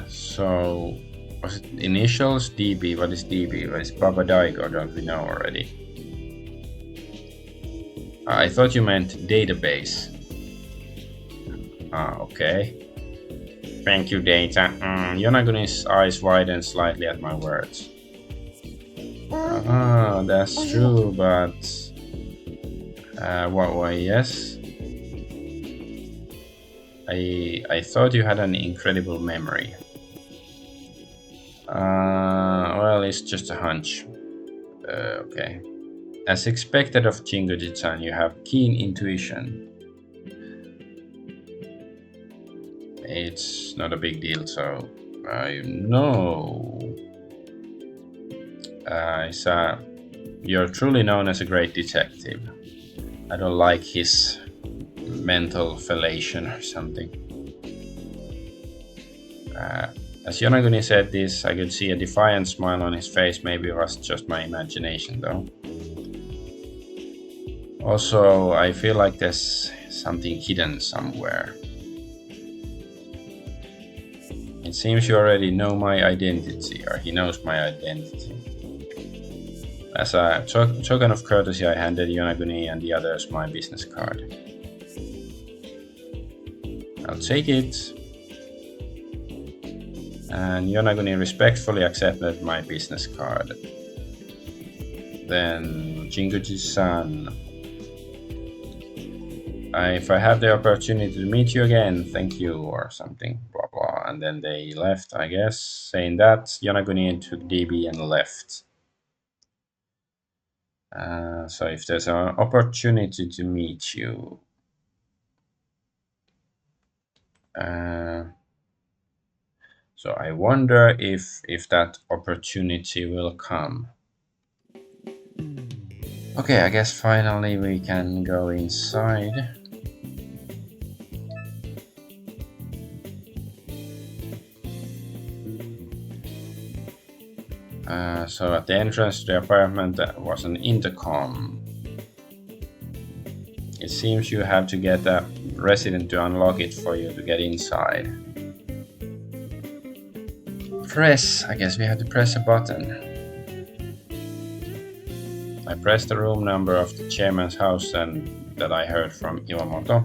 So was it initials DB? What is DB? What is Baba Daigo? Don't we know already? I thought you meant database. Okay. Thank you, data. Yonaguni's eyes widened slightly at my words. That's true, but why? Yes. I thought you had an incredible memory. Well, it's just a hunch. Okay. As expected of Jinguji-chan, you have keen intuition. It's not a big deal, so I know. You're truly known as a great detective. I don't like his mental fellation or something. As Yonaguni said this, I could see a defiant smile on his face. Maybe it was just my imagination, though. Also, I feel like there's something hidden somewhere. It seems you already know my identity, or he knows my identity. As a token of courtesy, I handed Yonaguni and the others my business card. I'll take it. And Yonaguni respectfully accepted my business card. Then Jinguji-san, if I have the opportunity to meet you again, thank you, or something, blah blah. And then they left, I guess. Saying that, Yonaguni took DB and left. So if there's an opportunity to meet you, so I wonder if that opportunity will come. Okay, I guess finally we can go inside. So at the entrance to the apartment there was an intercom. It seems you have to get a resident to unlock it for you to get inside. I guess we have to press a button. I pressed the room number of the chairman's house and that I heard from Iwamoto.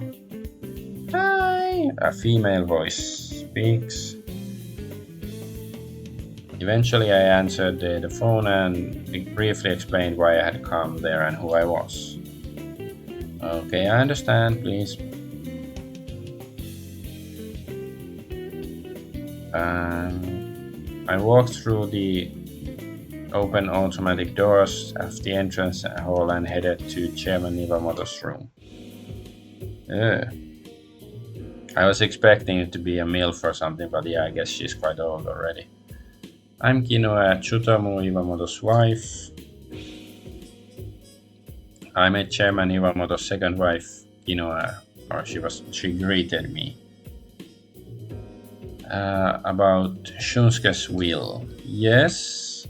Hi! A female voice speaks. Eventually I answered the phone and briefly explained why I had come there and who I was. Okay, I understand, please. I walked through the open automatic doors of the entrance hall and headed to Chairman Iwamoto's room. I was expecting it to be a MILF or something, but yeah, I guess she's quite old already. I'm Kinoe Tsutomu, Iwamoto's wife. I met Chairman Iwamoto's second wife, Kinoe, or she greeted me. About Shunsuke's will. Yes?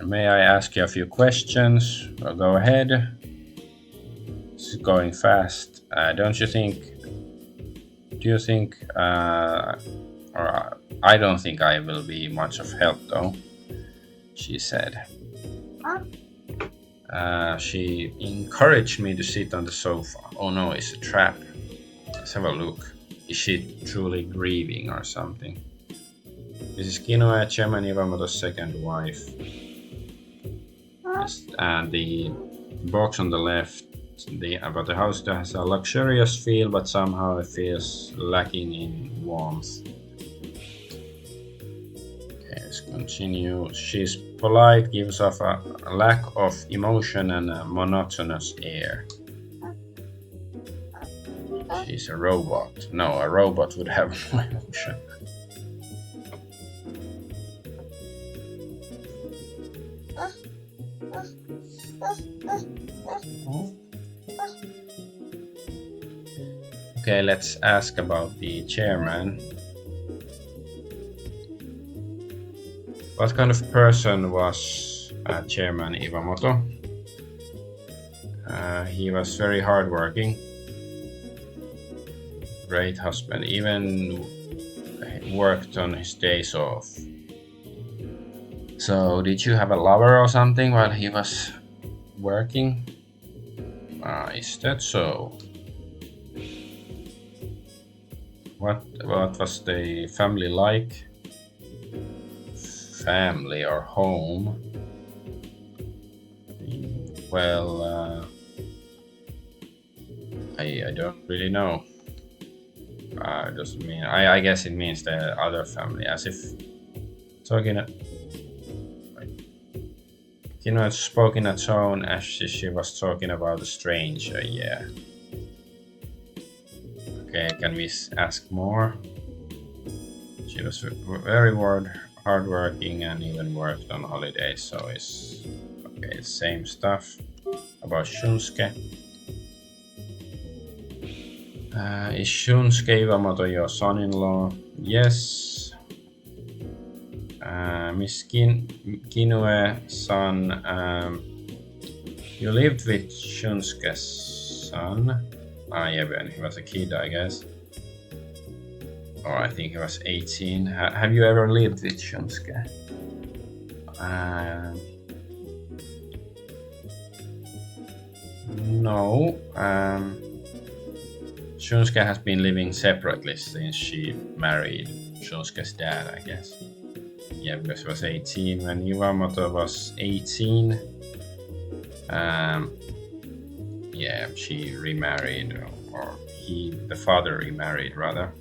May I ask you a few questions? Well, go ahead. This is going fast. Do you think, or I don't think I will be much of help though, she said. She encouraged me to sit on the sofa. Oh no, it's a trap. Let's have a look. Is she truly grieving or something? This is Kinoe, Chairman Iwamoto's second wife. And the box on the left, about the house that has a luxurious feel, but somehow it feels lacking in warmth. Okay, let's continue. She's polite, gives off a lack of emotion and a monotonous air. She's a robot. No, a robot would have no emotion. Okay, let's ask about the chairman. What kind of person was Chairman Iwamoto? He was very hardworking. Great husband, even worked on his days off. So, did you have a lover or something while he was working? Is that so? What was the family like? Family or home? Well, I don't really know. Doesn't mean I guess it means the other family, as if talking. Kinoe spoke in a tone as she was talking about a stranger. Yeah. Okay, can we ask more? She was very hardworking and even worked on holidays, so it's okay. Same stuff about Shunsuke. Is Shunsuke Iwamoto your son-in-law? Yes. Miss Kinoe-san, you lived with Shunsuke's son? Yeah, when he was a kid, I guess. Or I think he was 18. Have you ever lived with Shunsuke? No. Shunsuke has been living separately since she married Shunsuke's dad, I guess. Yeah, because he was 18 when Iwamoto was 18. Yeah, she remarried, or the father remarried rather.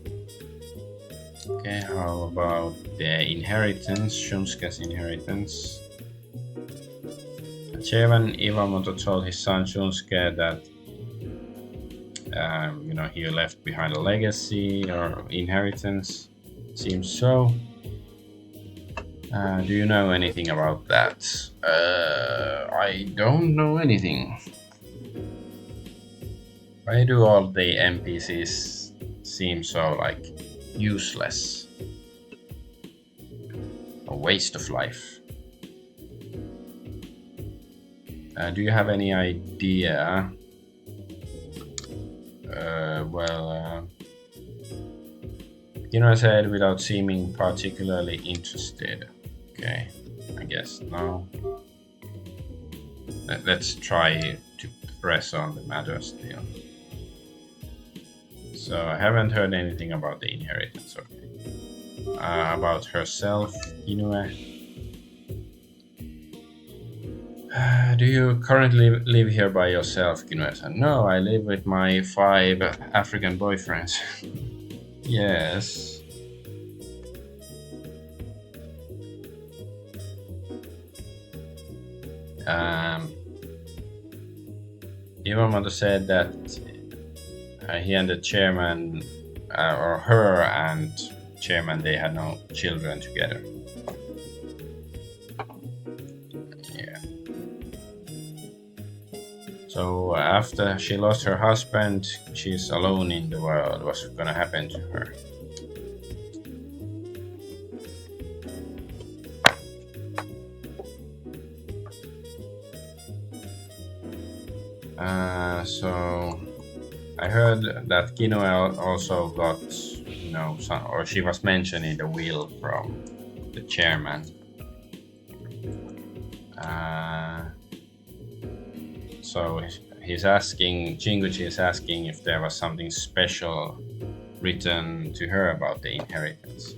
Okay, how about the inheritance, Shunsuke's inheritance? Chairman Iwamoto told his son Shunsuke that he left behind a legacy or inheritance. Seems so. Do you know anything about that? I don't know anything. Why do all the NPCs seem so useless? A waste of life. Do you have any idea? Kinoe said without seeming particularly interested. Okay, I guess no. Let's try to press on the matter still. So I haven't heard anything about the inheritance. Okay. About herself, Inoue. Do you currently live here by yourself, Inoue-san? No, I live with my 5 African boyfriends. Yes. Iwamoto said that he and the chairman, or her and chairman, they had no children together. Yeah. So after she lost her husband, she's alone in the world. What's gonna happen to her? So I heard that Kinoe also got, some, or she was mentioned in the will from the chairman. So he's asking, Jinguji is asking if there was something special written to her about the inheritance.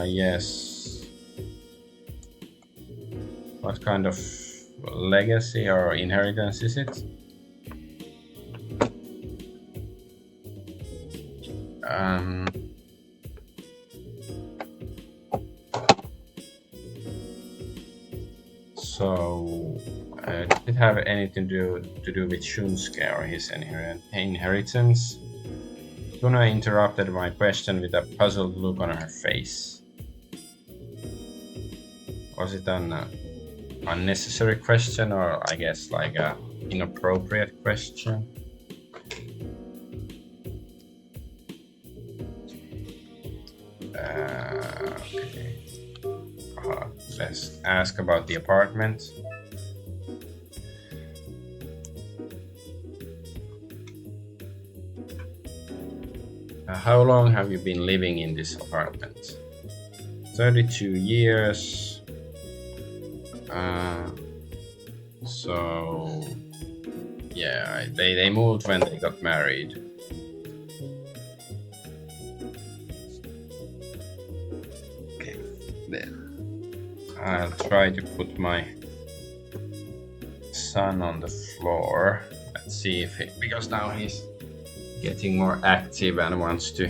Yes. What kind of legacy or inheritance is it? So did it have anything to do with Shunsuke or his inheritance? Luna interrupted my question with a puzzled look on her face. Was it an unnecessary question, or I guess like a inappropriate question? Okay. Let's ask about the apartment. How long have you been living in this apartment? 32 years. So yeah, they moved when they got married. Okay, then I'll try to put my son on the floor. Let's see if because now he's getting more active and wants to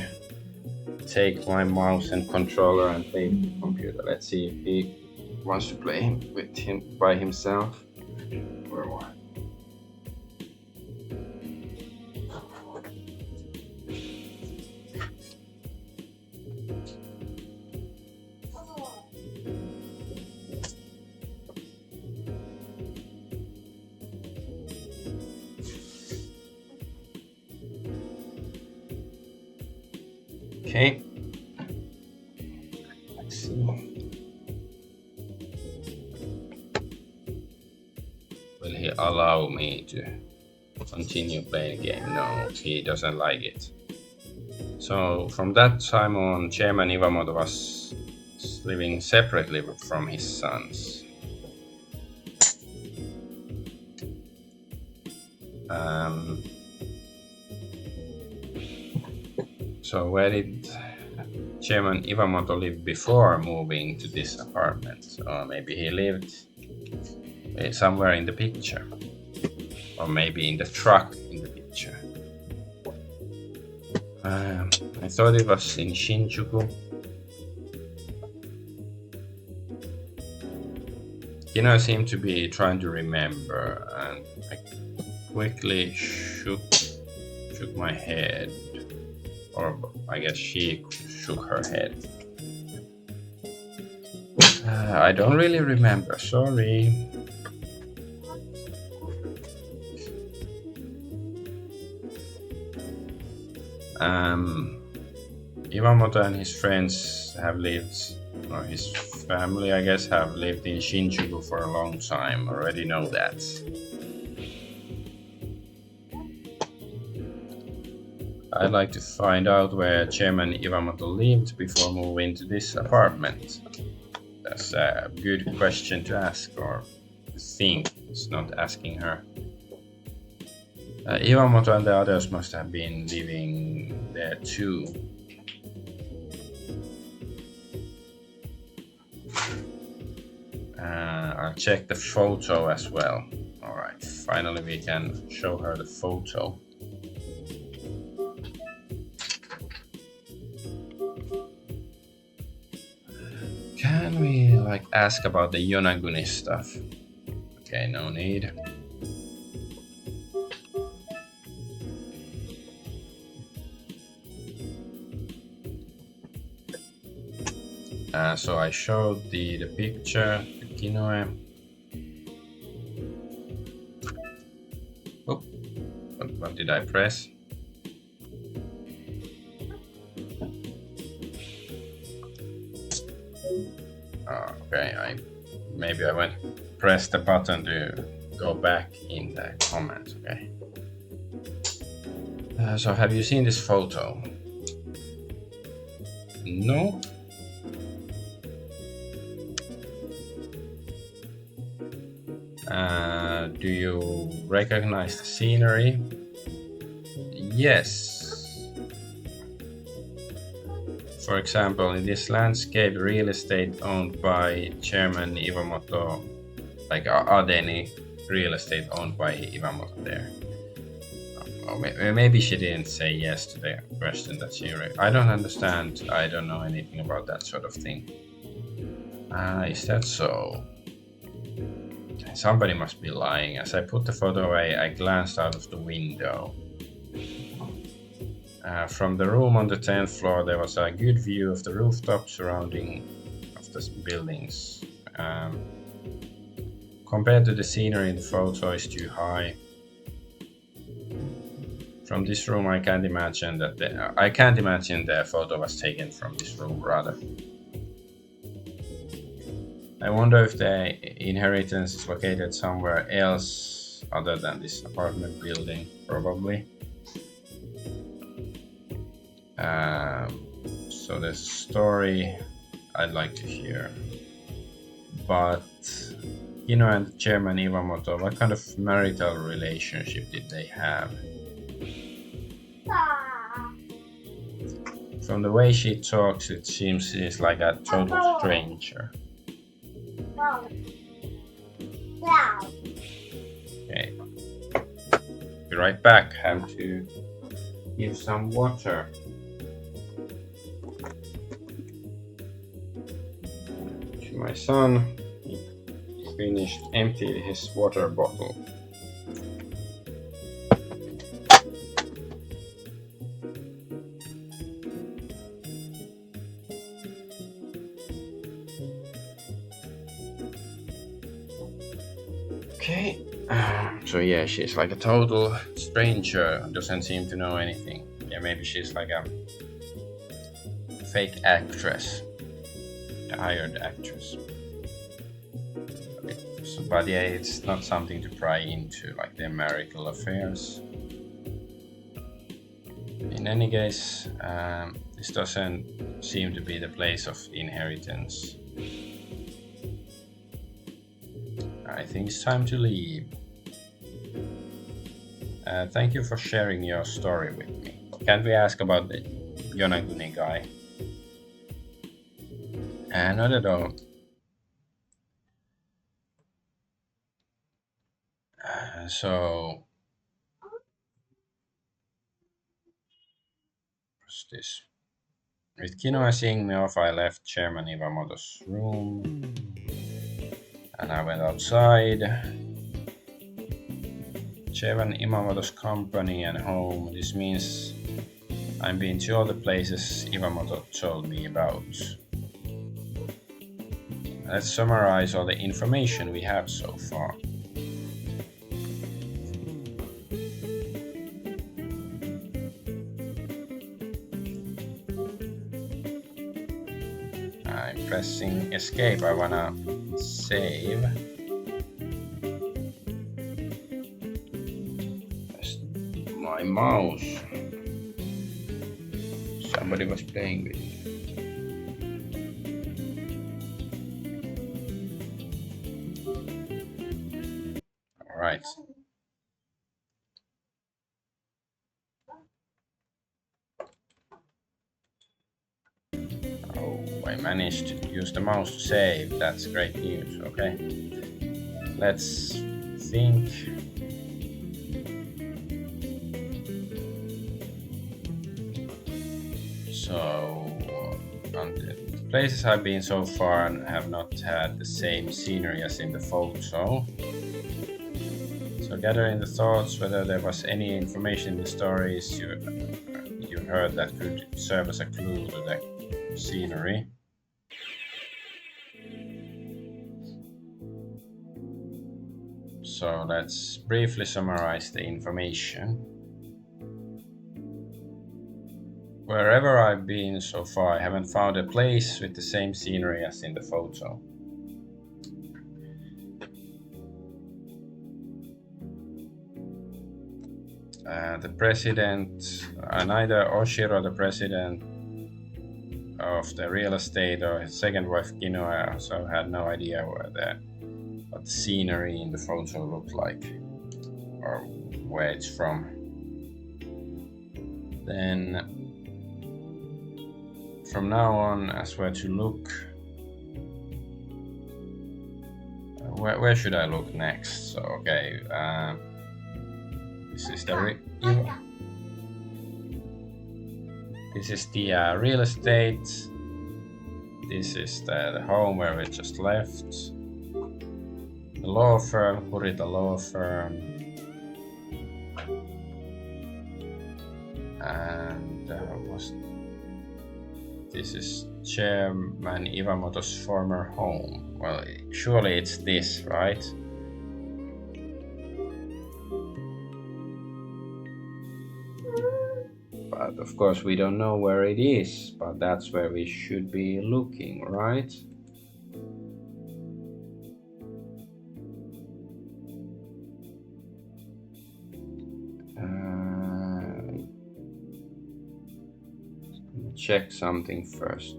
take my mouse and controller and play with the computer. Let's see if he wants to play with him by himself or what. Okay. Let's see. Will he allow me to continue playing the game? No, he doesn't like it. So from that time on, Chairman Iwamoto was living separately from his sons. So where did Chairman Iwamoto live before moving to this apartment? Or maybe he lived somewhere in the picture, or maybe in the truck in the picture. I thought it was in Shinjuku. I seemed to be trying to remember, and I quickly shook my head, or I guess she shook her head. I don't really remember, sorry. Iwamoto and his friends have lived, or his family, I guess, have lived in Shinjuku for a long time. Already know that. I'd like to find out where Chairman Iwamoto lived before moving to this apartment. That's a good question to ask, or think. It's not asking her. Iwamoto and the others must have been living there too. I'll check the photo as well. Alright, finally we can show her the photo. Can we like ask about the Yonaguni stuff? Okay, no need. So I showed the picture to Kinoe. Oh, what did I press? Okay, maybe I went press the button to go back in the comments. Okay. So have you seen this photo? No. Do you recognize the scenery? Yes. For example, in this landscape, real estate owned by Chairman Iwamoto, like are there any real estate owned by Iwamoto there? Or maybe she didn't say yes to the question that she read. I don't understand. I don't know anything about that sort of thing. Is that so? Somebody must be lying. As I put the photo away, I glanced out of the window. From the room on the 10th floor, there was a good view of the rooftop surrounding of the buildings. Compared to the scenery in the photo, is too high. From this room, I can't imagine the photo was taken from this room. Rather, I wonder if the inheritance is located somewhere else other than this apartment building. Probably. So the story I'd like to hear. But and Chairman Iwamoto, what kind of marital relationship did they have? From the way she talks, it seems she's like a total stranger. Okay. Be right back. Have to give some water. To my son. He finished emptying his water bottle. Okay, so yeah, she's like a total stranger, doesn't seem to know anything. Yeah, maybe she's like a fake actress, a hired actress. So, but yeah, it's not something to pry into, like their marital affairs. In any case, this doesn't seem to be the place of inheritance. I think it's time to leave. Thank you for sharing your story with me. Can't we ask about the Yonaguni guy? Not at all. So, what's this? With Kinoa seeing me off, I left Chairman Iwamoto's room and I went outside. Chairman Iwamoto's company and home. This means I've been to all the places Iwamoto told me about. Let's summarize all the information we have so far. I'm pressing escape. I wanna save. My mouse. Somebody was playing with it. I managed to use the mouse to save. That's great news. Okay. Let's think. So, the places I've been so far have not had the same scenery as in the photo. So, gathering the thoughts whether there was any information in the stories you heard that could serve as a clue to the scenery. So, let's briefly summarize the information. Wherever I've been so far, I haven't found a place with the same scenery as in the photo. The president, neither Oshiro, the president of the real estate, or his second wife Kinoa, also had no idea what the scenery in the photo looked like or where it's from. Then from now on, as where to look, where should I look next? So okay, this is the real estate. This is the home where we just left. The law firm, Kurita law firm, and this is Chairman Iwamoto's former home. Well, surely it's this, right? But of course we don't know where it is, but that's where we should be looking, right? Check something first.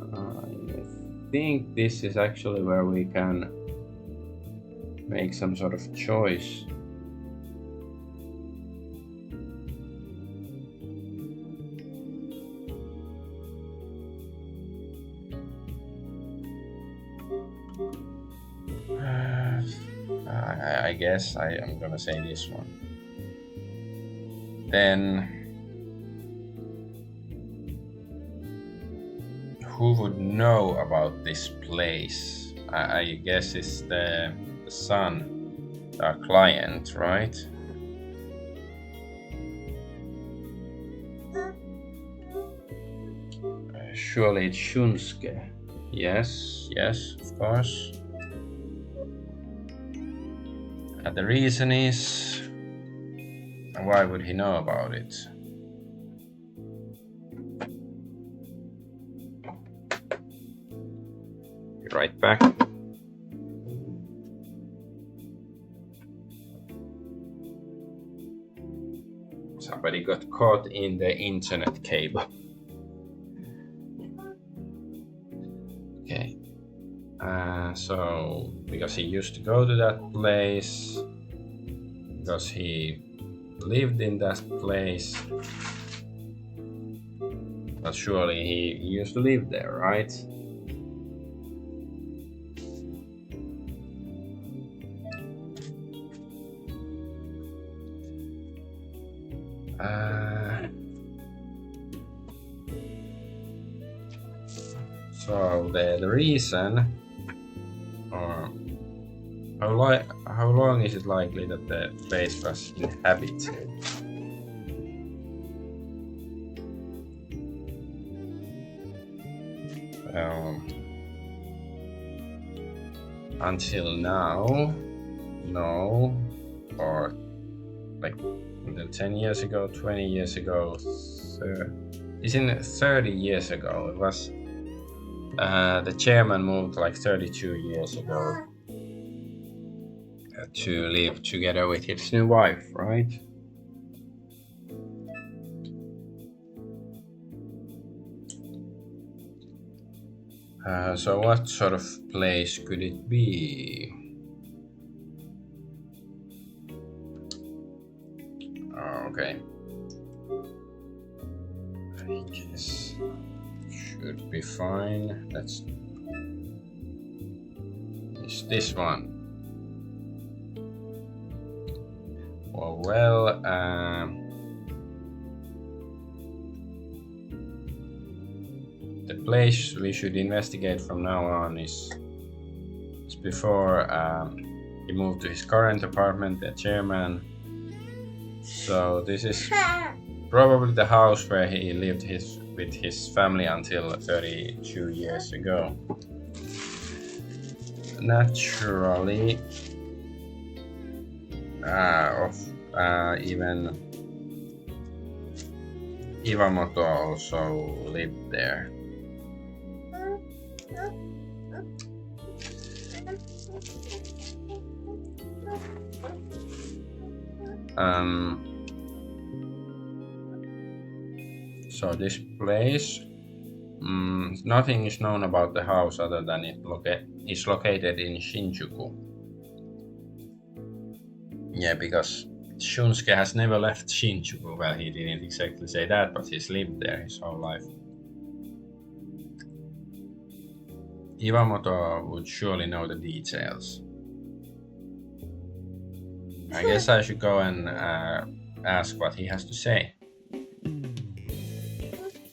I think this is actually where we can make some sort of choice. I guess I am gonna say this one. Then who would know about this place? I guess it's the son, our client, right? Surely it's Shunsuke. Yes, of course. The reason is, why would he know about it? Be right back. Somebody got caught in the internet cable. Okay. So, because he used to go to that place, because he lived in that place, but surely he used to live there, right? So the reason, or how long is it likely that the place was inhabited? Until now, no, or like until 10 years ago, 20 years ago, isn't 30 years ago? It was the chairman moved like 32 years ago to live together with his new wife, right? So what sort of place could it be? Okay. I guess should be fine. That's this one. Well, the place we should investigate from now on is before he moved to his current apartment, the chairman. So this is probably the house where he lived with his family until 32 years ago. Naturally, even Iwamoto also lived there. So this place, nothing is known about the house other than it is located in Shinjuku. Yeah, because Shunsuke has never left Shinjuku. Well, he didn't exactly say that, but he's lived there his whole life. Iwamoto would surely know the details. I guess I should go and ask what he has to say.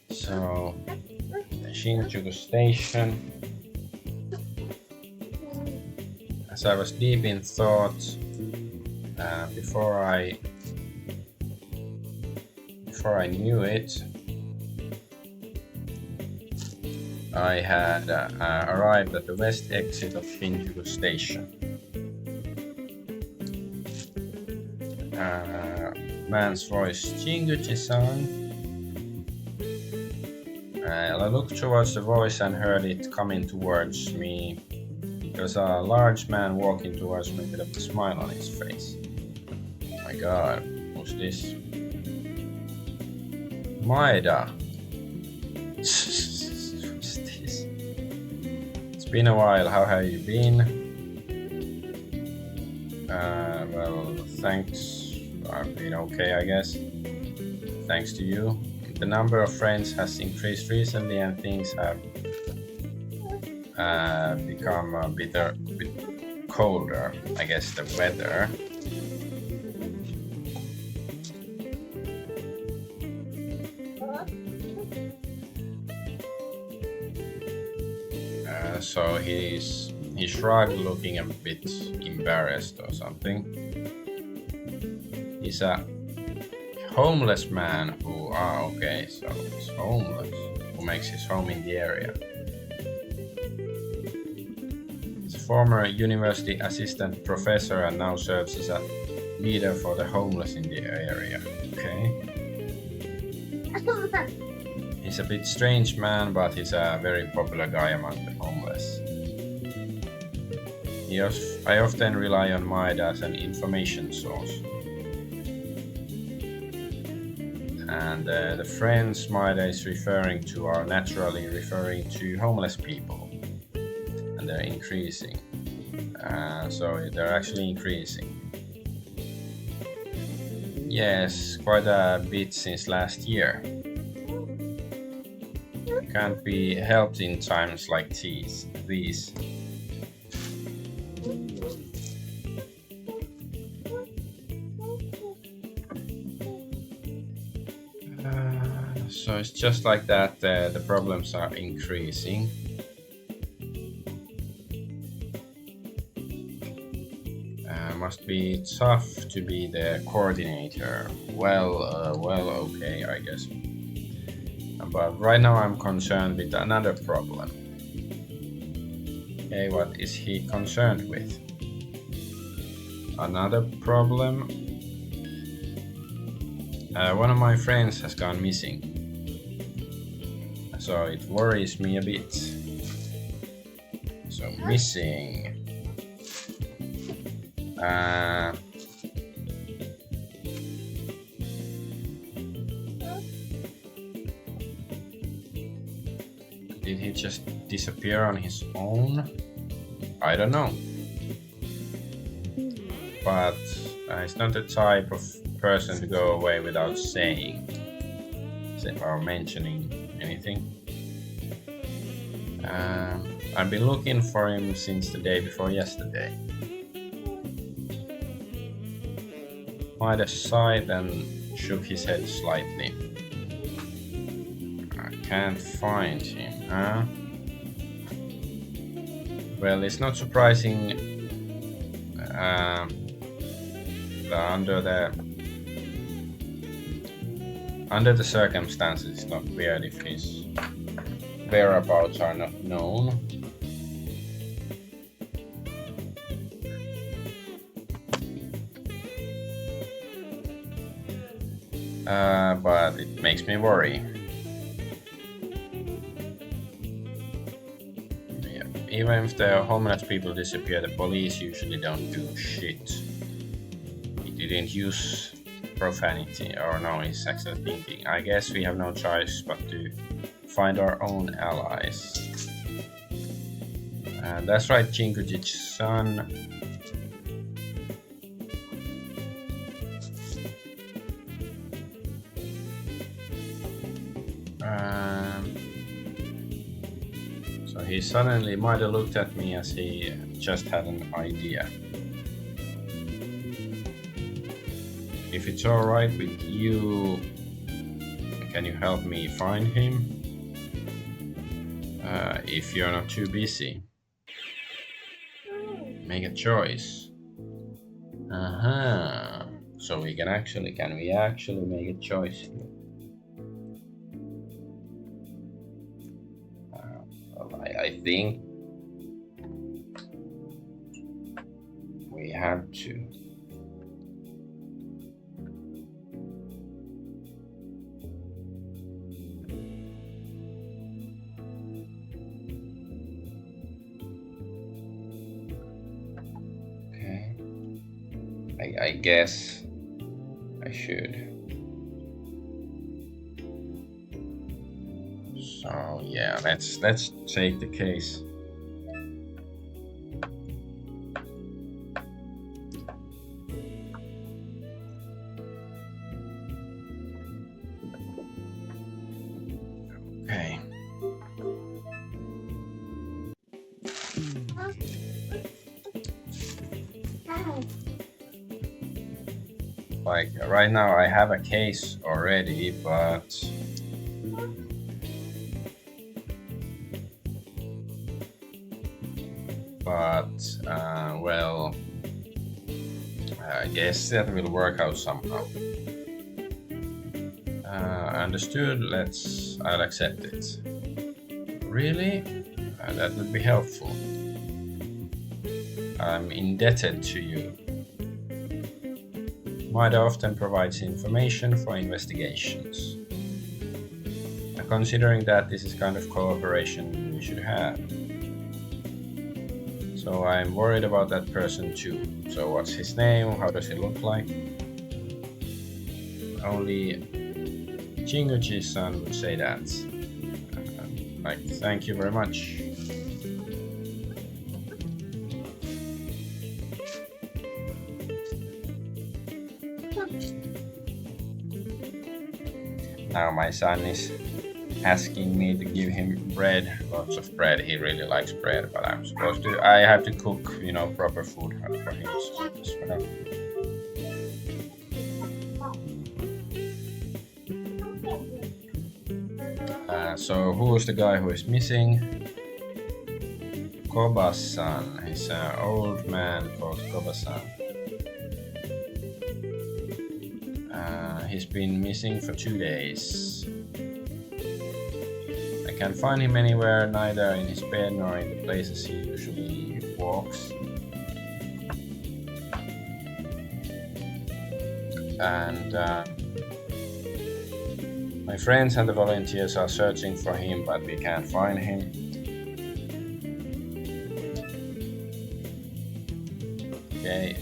So, Shinjuku Station. As I was deep in thought, before I knew it, I had arrived at the west exit of Shinjuku Station. Man's voice, Jinguji-san. I looked towards the voice and heard it coming towards me. There was a large man walking towards me with a smile on his face. Oh my god, who's this? Maeda. Who's this? It's been a while, how have you been? Well, thanks. I've been okay, I guess. Thanks to you. The number of friends has increased recently and things have become a bit colder. I guess the weather. So he shrugged, looking a bit embarrassed or something. He's a homeless man who, okay, so he's homeless, who makes his home in the area. He's a former university assistant professor and now serves as a leader for the homeless in the area. Okay. He's a bit strange man, but he's a very popular guy among the homeless. I often rely on Maeda as an information source. And the friends Maeda is referring to are naturally referring to homeless people. And they're increasing. So they're actually increasing. Yes, quite a bit since last year. Can't be helped in times like these. So it's just like that, the problems are increasing. Must be tough to be the coordinator. Well, okay, I guess. But right now I'm concerned with another problem. Okay, what is he concerned with? Another problem? One of my friends has gone missing. So it worries me a bit. So missing. Did he just disappear on his own? I don't know. But it's not the type of person to go away without saying or mentioning anything. I've been looking for him since the day before yesterday. Might have sighed and shook his head slightly. I can't find him, huh? Well, it's not surprising that under the circumstances, it's not weird if his whereabouts are not known. But it makes me worry. Yeah. Even if the homeless people disappear, the police usually don't do shit. He didn't use profanity, or no, he's actually thinking. I guess we have no choice but to find our own allies. That's right, Jinguji-san. So he suddenly might have looked at me as he just had an idea. If it's alright with you, can you help me find him? If you're not too busy. Make a choice. So we can we actually make a choice here? I think we have to. Okay. I guess I should. So yeah, let's take the case. Okay. Like right now I have a case already, but well, I guess that will work out somehow. Understood, I'll accept it. Really? That would be helpful. I'm indebted to you. Might often provides information for investigations. Considering that this is kind of cooperation we should have. So I'm worried about that person too. So what's his name? How does he look like? Only Jinguji-san would say that. Like, thank you very much. Now my son is asking me to give him bread, lots of bread. He really likes bread, but I have to cook, proper food for him. So who's the guy who is missing? Koba-san. He's an old man called Koba-san. He's been missing for 2 days. I can't find him anywhere, neither in his bed nor in the places he usually walks. And my friends and the volunteers are searching for him, but we can't find him. Okay,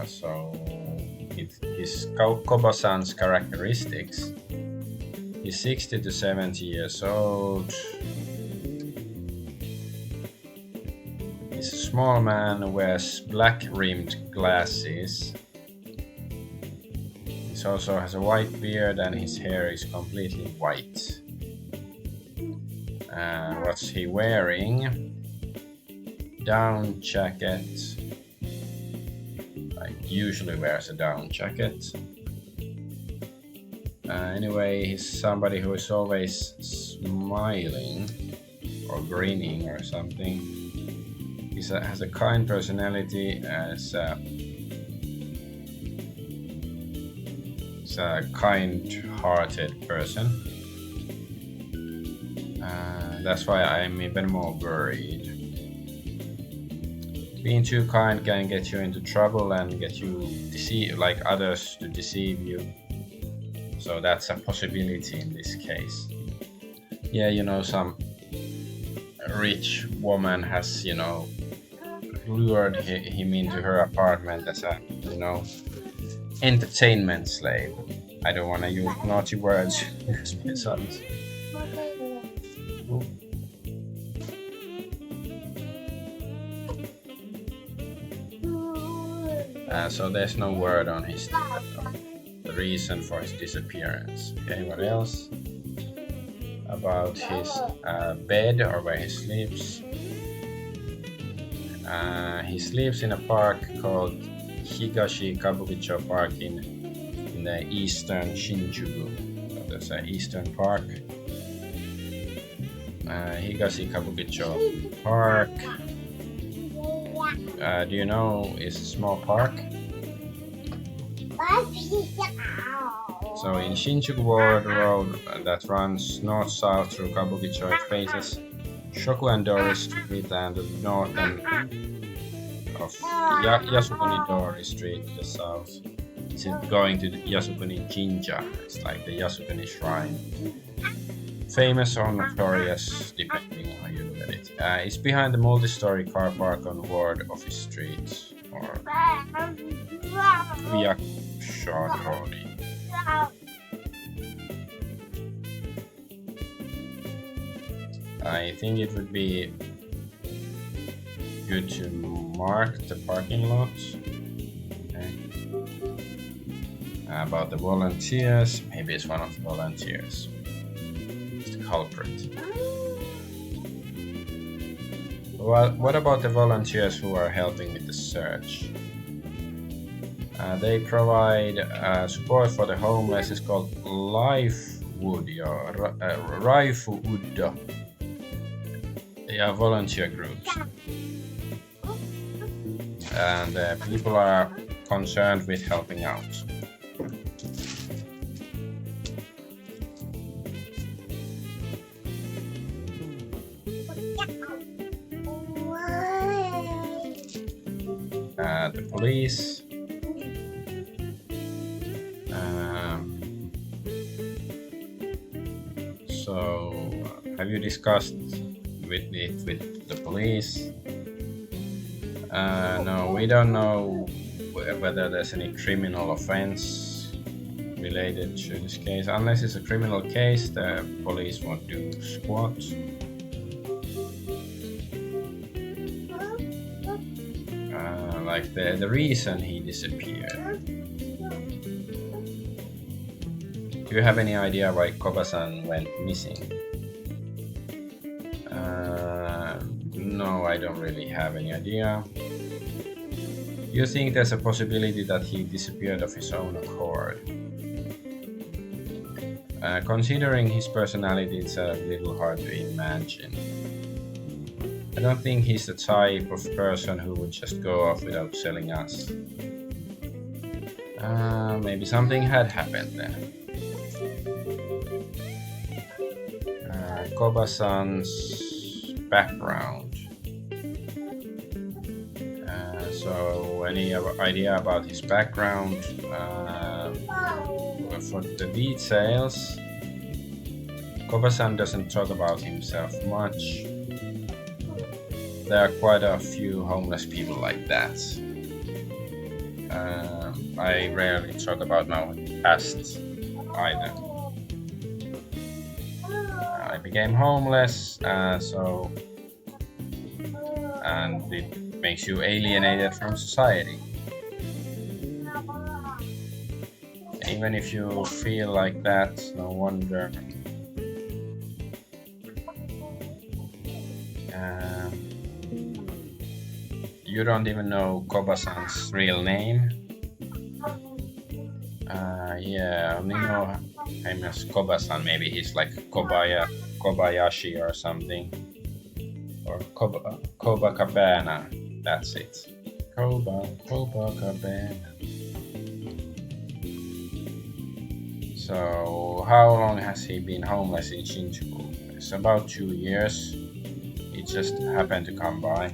so his Koba-san's characteristics. He's 60 to 70 years old. He's a small man who wears black rimmed glasses. He also has a white beard and his hair is completely white. And what's he wearing? Down jacket. Like usually wears a down jacket. Anyway, he's somebody who is always smiling or grinning or something. He has a kind personality. He's a kind-hearted person. That's why I'm even more worried. Being too kind can get you into trouble and get you like others to deceive you. So that's a possibility in this case. Yeah, some rich woman has, lured him into her apartment as a, entertainment slave. I don't want to use naughty words. So there's no word on his the reason for his disappearance. Okay, what else? About his bed or where he sleeps. He sleeps in a park called Higashi Kabukicho Park in the eastern Shinjuku. So there's an eastern park. Higashi Kabukicho Park. Do you know it's a small park? So in Shinjuku Ward Road that runs north-south through Kabukicho, it faces Shoku and Dori Street and the north end of Yasukuni Dori Street, the south. It's going to the Yasukuni Jinja. It's like the Yasukuni Shrine. Famous or notorious, depending on how you look at it. It's behind the multi-story car park on Ward Office Street, or Vyakshodori. I think it would be good to mark the parking lot. Okay. About the volunteers, maybe it's one of the volunteers. It's the culprit. What about the volunteers who are helping with the search? They provide support for the homeless. It's called Lifewood or Raifuuddo. They are volunteer groups. And people are concerned with helping out. The police. So, have you discussed with the police? No, we don't know whether there's any criminal offense related to this case. Unless it's a criminal case, the police won't do squat. Like the reason he disappeared. Do you have any idea why Koba-san went missing? No, I don't really have any idea. You think there's a possibility that he disappeared of his own accord? Considering his personality, it's a little hard to imagine. I don't think he's the type of person who would just go off without telling us. Maybe something had happened then. Koba-san's background. So, any idea about his background? For the details, Koba-san doesn't talk about himself much. There are quite a few homeless people like that. I rarely talk about my past either. I became homeless, and it makes you alienated from society. even if you feel like that, no wonder. You don't even know Koba-san's real name? Yeah, I only know him as Koba-san. Maybe he's like Kobayashi or something. Or Copacabana. That's it. Copacabana. So, how long has he been homeless in Shinjuku? It's about 2 years. He just happened to come by.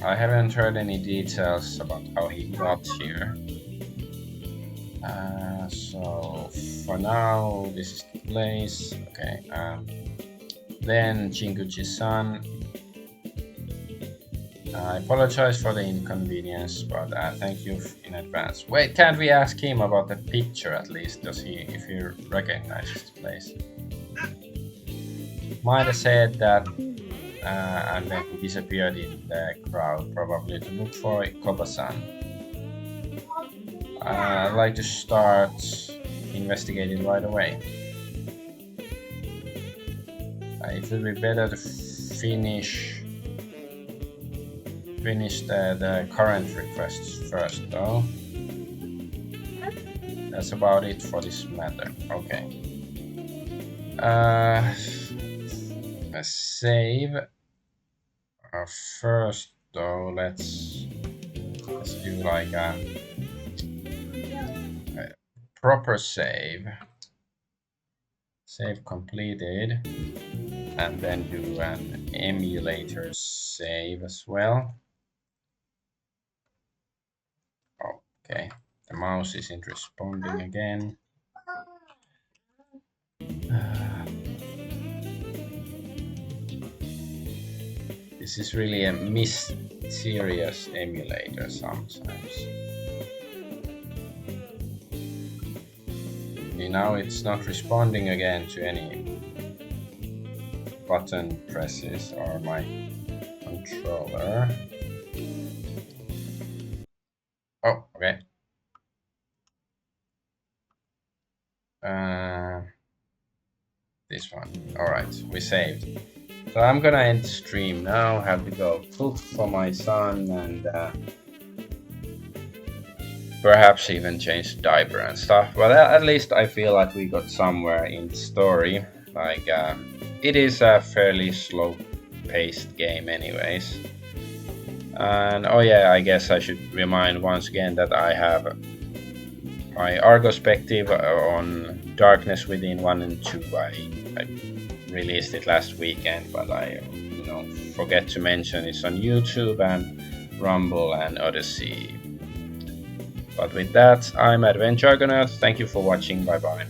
I haven't heard any details about how he got here. So for now, this is the place. Okay. Then Jinguji-san. I apologize for the inconvenience, but thank you in advance. Wait, can't we ask him about the picture at least? If he recognizes the place? Might have said that. And then he disappeared in the crowd, probably to look for Koba-san. I'd like to start investigating right away. It will be better to finish the current requests first, though. That's about it for this matter. Okay. Let's save. First, though, let's do like a proper save. Save completed, and then do an emulator save as well. Okay, the mouse isn't responding again. This is really a mysterious emulator sometimes. Now it's not responding again to any button presses or my controller. Oh, okay. This one. Alright, we saved. So I'm gonna end the stream now, have to go cook for my son and perhaps even change the diaper and stuff. But at least I feel like we got somewhere in the story. Like, it is a fairly slow-paced game anyways. And oh yeah, I guess I should remind once again that I have my Argospective on Darkness Within 1 and 2. I released it last weekend, but I forget to mention it's on YouTube and Rumble and Odyssey. But with that, I'm Adventure Argonaut. Thank you for watching. Bye bye.